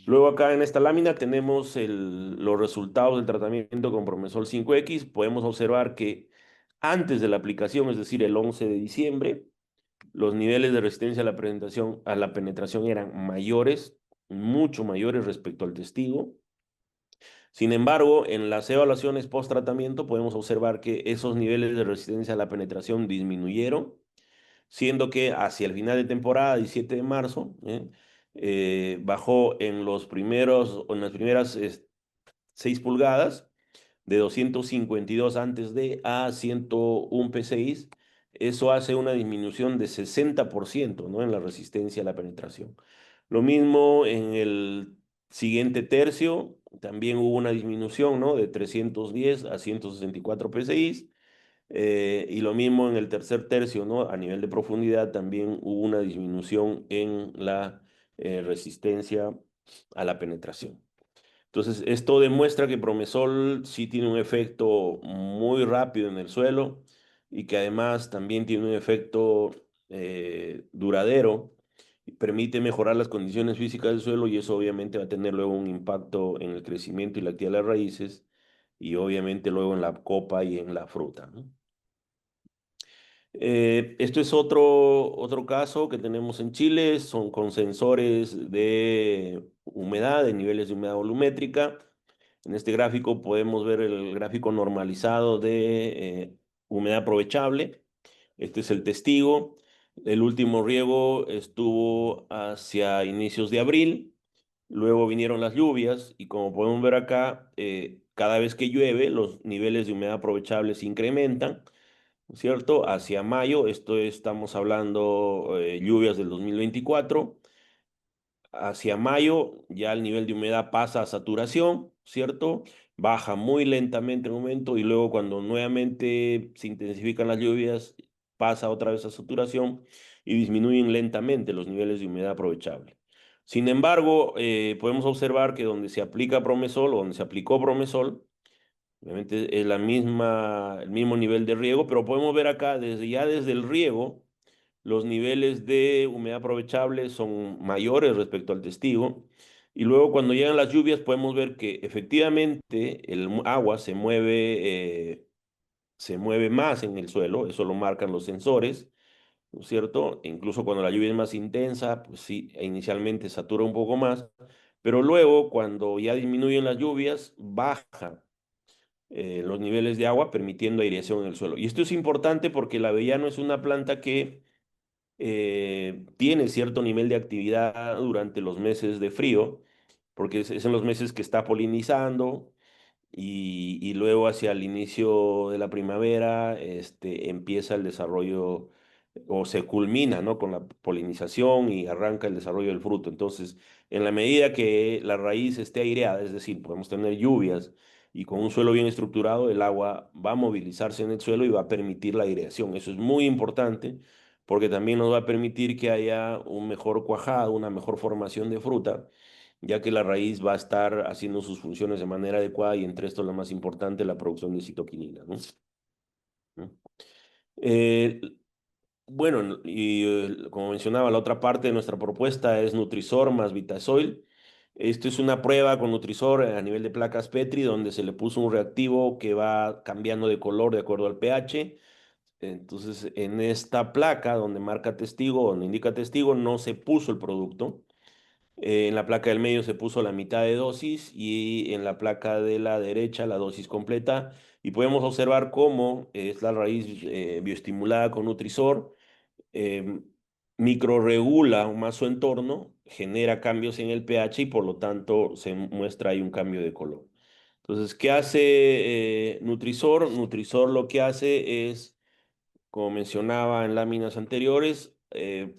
S3: Luego acá en esta lámina tenemos los resultados del tratamiento con Promesol 5X. Podemos observar que antes de la aplicación, es decir, el 11 de diciembre, los niveles de resistencia a la penetración eran mayores, mucho mayores respecto al testigo. Sin embargo, en las evaluaciones post-tratamiento podemos observar que esos niveles de resistencia a la penetración disminuyeron, siendo que hacia el final de temporada, 17 de marzo, bajó en las primeras 6 pulgadas, de 252 antes de a 101 P6. Eso hace una disminución de 60%, ¿no? En la resistencia a la penetración. Lo mismo en el siguiente tercio, también hubo una disminución, ¿no? De 310 a 164 PSI. Y lo mismo en el tercer tercio, ¿no? A nivel de profundidad también hubo una disminución en la resistencia a la penetración. Entonces, esto demuestra que Promesol sí tiene un efecto muy rápido en el suelo y que además también tiene un efecto duradero y permite mejorar las condiciones físicas del suelo y eso obviamente va a tener luego un impacto en el crecimiento y la actividad de las raíces y obviamente luego en la copa y en la fruta, ¿no? Esto es otro caso que tenemos en Chile, son con sensores de humedad, de niveles de humedad volumétrica. En este gráfico podemos ver el gráfico normalizado de humedad aprovechable. Este es el testigo. El último riego estuvo hacia inicios de abril. Luego vinieron las lluvias y como podemos ver acá, cada vez que llueve, los niveles de humedad aprovechable se incrementan, ¿no es cierto? Hacia mayo, estamos hablando lluvias del 2024. Hacia mayo ya el nivel de humedad pasa a saturación, ¿cierto? Baja muy lentamente en un momento y luego cuando nuevamente se intensifican las lluvias, pasa otra vez a saturación y disminuyen lentamente los niveles de humedad aprovechable. Sin embargo, podemos observar que donde se aplica Promesol o donde se aplicó Promesol, obviamente es el mismo nivel de riego, pero podemos ver acá desde el riego los niveles de humedad aprovechable son mayores respecto al testigo. Y luego cuando llegan las lluvias podemos ver que efectivamente el agua se mueve más en el suelo, eso lo marcan los sensores, ¿no es cierto? E incluso cuando la lluvia es más intensa, pues sí, inicialmente satura un poco más, pero luego cuando ya disminuyen las lluvias, baja los niveles de agua, permitiendo aireación en el suelo. Y esto es importante porque el avellano es una planta que tiene cierto nivel de actividad durante los meses de frío, porque es en los meses que está polinizando y luego hacia el inicio de la primavera empieza el desarrollo o se culmina, ¿no? Con la polinización y arranca el desarrollo del fruto. Entonces, en la medida que la raíz esté aireada, es decir, podemos tener lluvias y con un suelo bien estructurado, el agua va a movilizarse en el suelo y va a permitir la aireación. Eso es muy importante porque también nos va a permitir que haya un mejor cuajado, una mejor formación de fruta, ya que la raíz va a estar haciendo sus funciones de manera adecuada y entre esto lo más importante, la producción de citoquinina, ¿no? ¿No? Eh, bueno, y como mencionaba, la otra parte de nuestra propuesta es Nutrisor más Vitasoil. Esto es una prueba con Nutrisor a nivel de placas Petri, donde se le puso un reactivo que va cambiando de color de acuerdo al pH. Entonces, en esta placa donde marca testigo, donde indica testigo, no se puso el producto. En la placa del medio se puso la mitad de dosis y en la placa de la derecha la dosis completa. Y podemos observar cómo es la raíz bioestimulada con Nutrisor, eh, microregula más su entorno, genera cambios en el pH y por lo tanto se muestra ahí un cambio de color. Entonces, ¿qué hace Nutrisor? Nutrisor lo que hace es, como mencionaba en láminas anteriores,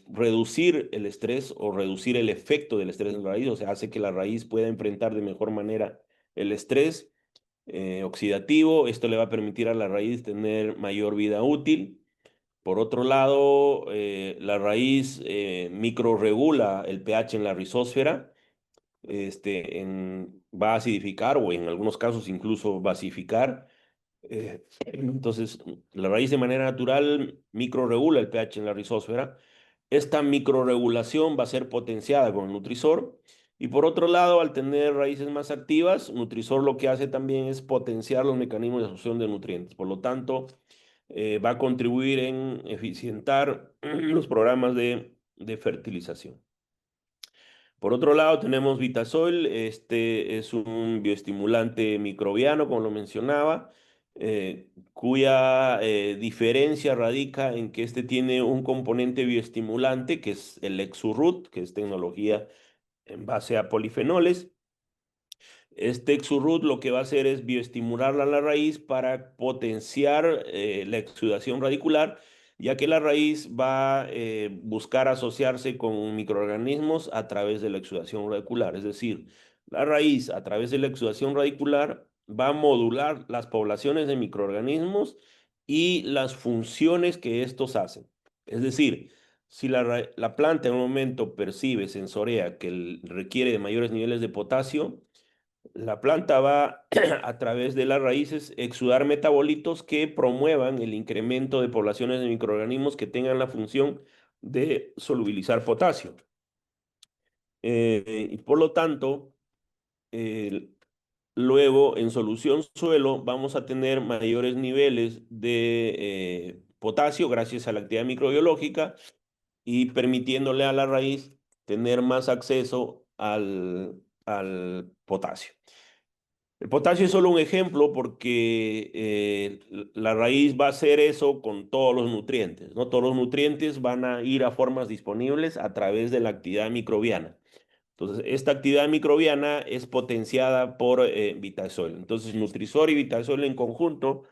S3: reducir el estrés o reducir el efecto del estrés en la raíz, o sea, hace que la raíz pueda enfrentar de mejor manera el estrés oxidativo. Esto le va a permitir a la raíz tener mayor vida útil. Por otro lado, la raíz microregula el pH en la rizósfera, va a acidificar o en algunos casos incluso basificar. Entonces, la raíz de manera natural microregula el pH en la rizósfera. Esta microregulación va a ser potenciada con el Nutrisor. Y por otro lado, al tener raíces más activas, Nutrisor lo que hace también es potenciar los mecanismos de absorción de nutrientes. Por lo tanto, va a contribuir en eficientar los programas de fertilización. Por otro lado, tenemos Vitasol. Este es un bioestimulante microbiano, como lo mencionaba, cuya diferencia radica en que este tiene un componente bioestimulante, que es el Exurrut, que es tecnología en base a polifenoles. Este Exurrut lo que va a hacer es bioestimular a la raíz para potenciar la exudación radicular, ya que la raíz va a buscar asociarse con microorganismos a través de la exudación radicular. Es decir, la raíz a través de la exudación radicular va a modular las poblaciones de microorganismos y las funciones que estos hacen. Es decir, si la planta en un momento percibe, sensorea que requiere de mayores niveles de potasio, la planta va a través de las raíces exudar metabolitos que promuevan el incremento de poblaciones de microorganismos que tengan la función de solubilizar potasio. Y por lo tanto, eh, luego en solución suelo vamos a tener mayores niveles de potasio gracias a la actividad microbiológica y permitiéndole a la raíz tener más acceso al potasio. El potasio es solo un ejemplo porque la raíz va a hacer eso con todos los nutrientes, ¿no? Todos los nutrientes van a ir a formas disponibles a través de la actividad microbiana. Entonces, esta actividad microbiana es potenciada por Vitasol. Entonces, Nutrisol y Vitasol en conjunto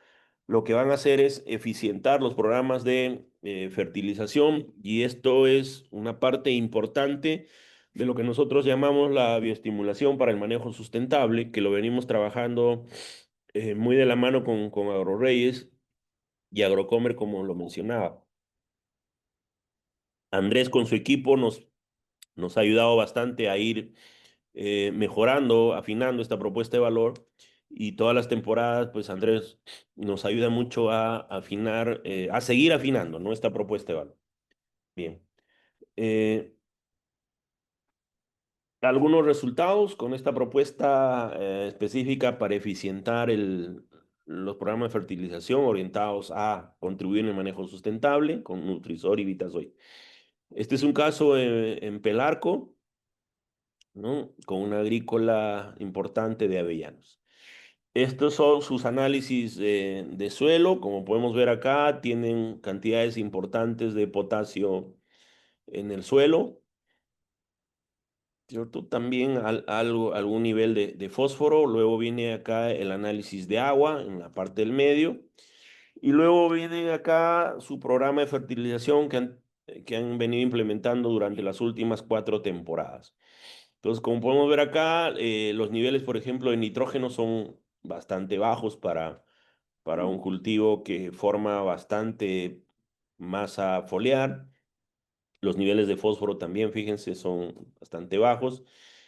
S3: lo que van a hacer es eficientar los programas de fertilización y esto es una parte importante de lo que nosotros llamamos la bioestimulación para el manejo sustentable, que lo venimos trabajando muy de la mano con AgroReyes y Agrocomer, como lo mencionaba. Andrés con su equipo nos ha ayudado bastante a ir mejorando, afinando esta propuesta de valor y todas las temporadas, pues Andrés nos ayuda mucho a afinar, a seguir afinando, ¿no? Esta propuesta de valor. Bien. Algunos resultados con esta propuesta específica para eficientar los programas de fertilización orientados a contribuir en el manejo sustentable con Nutrisol y Vitasoy. Este es un caso en Pelarco, ¿no? Con una agrícola importante de avellanos. Estos son sus análisis de suelo. Como podemos ver acá, tienen cantidades importantes de potasio en el suelo, ¿cierto? También algún nivel de fósforo. Luego viene acá el análisis de agua en la parte del medio. Y luego viene acá su programa de fertilización que han venido implementando durante las últimas 4 temporadas. Entonces, como podemos ver acá, los niveles, por ejemplo, de nitrógeno son bastante bajos para un cultivo que forma bastante masa foliar. Los niveles de fósforo también, fíjense, son bastante bajos.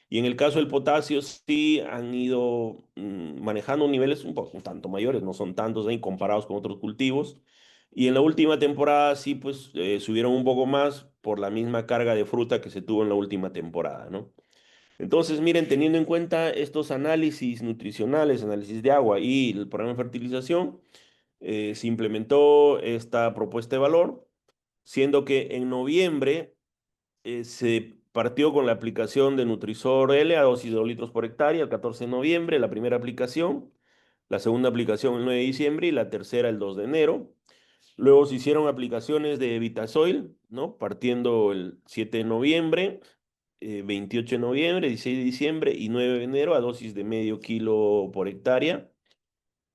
S3: Y en el caso del potasio, sí han ido manejando niveles un tanto mayores, no son tantos ahí comparados con otros cultivos. Y en la última temporada sí, pues subieron un poco más por la misma carga de fruta que se tuvo en la última temporada, ¿no? Entonces, miren, teniendo en cuenta estos análisis nutricionales, análisis de agua y el programa de fertilización, se implementó esta propuesta de valor, siendo que en noviembre se partió con la aplicación de Nutrisor L a dosis de 2 litros por hectárea el 14 de noviembre, la primera aplicación, la segunda aplicación el 9 de diciembre y la tercera el 2 de enero. Luego se hicieron aplicaciones de Vitasoil, ¿no? Partiendo el 7 de noviembre, 28 de noviembre, 16 de diciembre y 9 de enero a dosis de medio kilo por hectárea.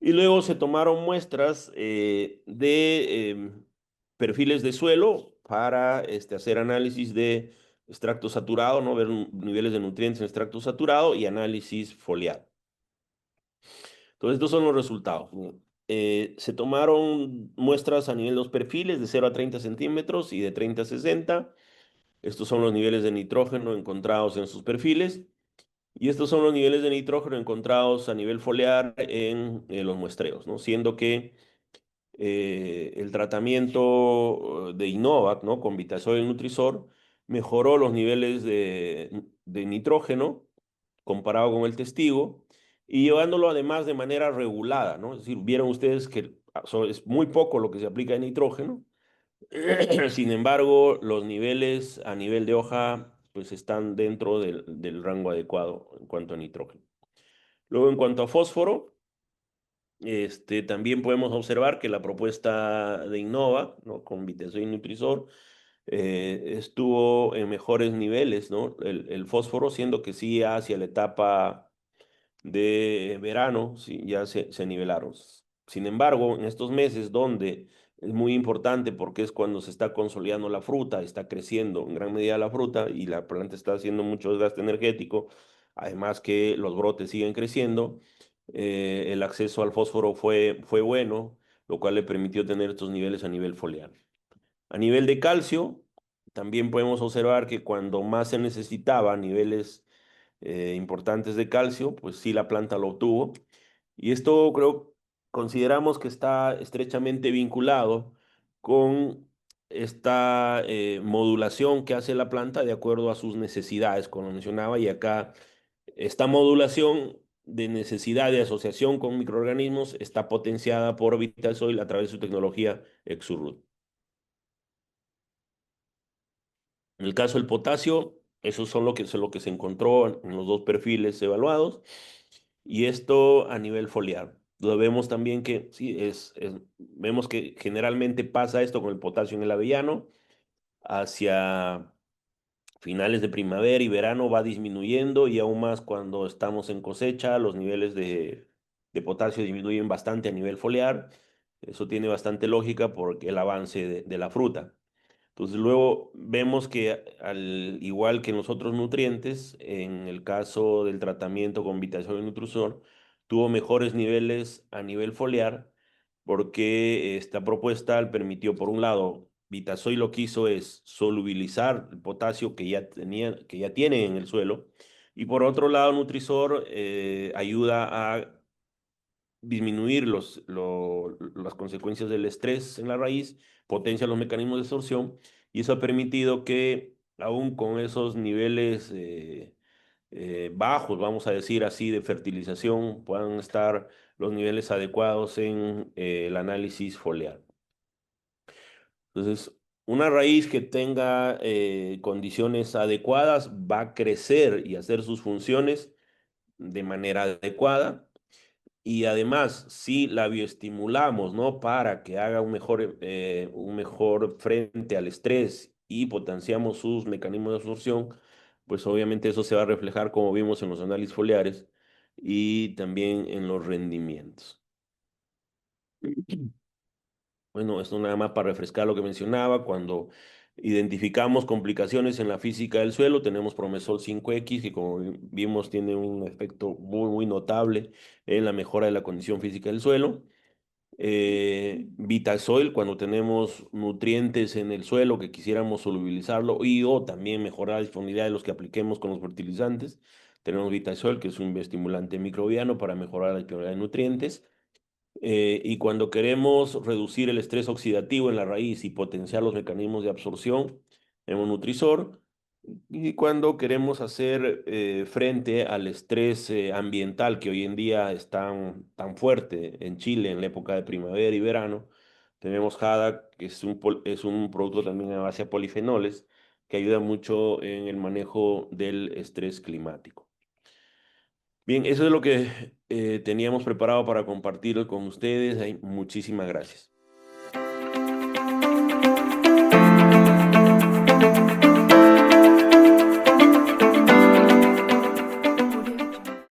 S3: Y luego se tomaron muestras de perfiles de suelo para hacer análisis de extracto saturado, ¿no? Ver niveles de nutrientes en extracto saturado y análisis foliar. Entonces, estos son los resultados, ¿no? Se tomaron muestras a nivel de los perfiles de 0 a 30 centímetros y de 30 a 60. Estos son los niveles de nitrógeno encontrados en sus perfiles. Y estos son los niveles de nitrógeno encontrados a nivel foliar en los muestreos, ¿no? Siendo que el tratamiento de Innovac, ¿no? Con Vitasol y Nutrisor mejoró los niveles de nitrógeno comparado con el testigo y llevándolo además de manera regulada, ¿no? Es decir, vieron ustedes que es muy poco lo que se aplica de nitrógeno. Sin embargo, los niveles a nivel de hoja pues están dentro del rango adecuado en cuanto a nitrógeno. Luego, en cuanto a fósforo, también podemos observar que la propuesta de Innova, ¿no? Con Vitesol y Nutrisor, estuvo en mejores niveles, ¿no? El fósforo, siendo que sí hacia la etapa de verano, sí, ya se nivelaron. Sin embargo, en estos meses donde es muy importante porque es cuando se está consolidando la fruta, está creciendo en gran medida la fruta y la planta está haciendo mucho desgaste energético, además que los brotes siguen creciendo, el acceso al fósforo fue bueno, lo cual le permitió tener estos niveles a nivel foliar. A nivel de calcio, también podemos observar que cuando más se necesitaba niveles importantes de calcio, pues sí la planta lo obtuvo. Y esto consideramos que está estrechamente vinculado con esta modulación que hace la planta de acuerdo a sus necesidades, como mencionaba, y acá esta modulación de necesidad de asociación con microorganismos está potenciada por Vitasoil a través de su tecnología Exurud. En el caso del potasio, eso son lo que se encontró en los dos perfiles evaluados, y esto a nivel foliar. Lo vemos también que, sí, vemos que generalmente pasa esto con el potasio en el avellano, hacia finales de primavera y verano va disminuyendo, y aún más cuando estamos en cosecha, los niveles de potasio disminuyen bastante a nivel foliar. Eso tiene bastante lógica porque el avance de la fruta. Entonces luego vemos que al igual que en los otros nutrientes, en el caso del tratamiento con Vitasol y Nutrisol, tuvo mejores niveles a nivel foliar porque esta propuesta permitió, por un lado, Vitasol lo que hizo es solubilizar el potasio que ya tiene en el suelo, y por otro lado, Nutrisor ayuda a disminuir las consecuencias del estrés en la raíz, potencia los mecanismos de absorción, y eso ha permitido que, aún con esos niveles bajos, vamos a decir así, de fertilización, puedan estar los niveles adecuados en el análisis foliar. Entonces, una raíz que tenga condiciones adecuadas va a crecer y hacer sus funciones de manera adecuada. Y además, si la bioestimulamos, ¿no? Para que haga un mejor frente al estrés y potenciamos sus mecanismos de absorción, pues obviamente eso se va a reflejar, como vimos en los análisis foliares y también en los rendimientos. Bueno, esto nada más para refrescar lo que mencionaba. Cuando identificamos complicaciones en la física del suelo, tenemos Promesol 5X, que como vimos tiene un efecto muy, muy notable en la mejora de la condición física del suelo. Vitasoil, cuando tenemos nutrientes en el suelo que quisiéramos solubilizarlo y o también mejorar la disponibilidad de los que apliquemos con los fertilizantes. Tenemos Vitasoil, que es un estimulante microbiano para mejorar la disponibilidad de nutrientes. Y cuando queremos reducir el estrés oxidativo en la raíz y potenciar los mecanismos de absorción, tenemos Nutrisor. Y cuando queremos hacer frente al estrés ambiental que hoy en día es tan fuerte en Chile en la época de primavera y verano, tenemos Jada, que es un producto también a base de polifenoles, que ayuda mucho en el manejo del estrés climático. Bien, eso es lo que teníamos preparado para compartir con ustedes. Muchísimas gracias.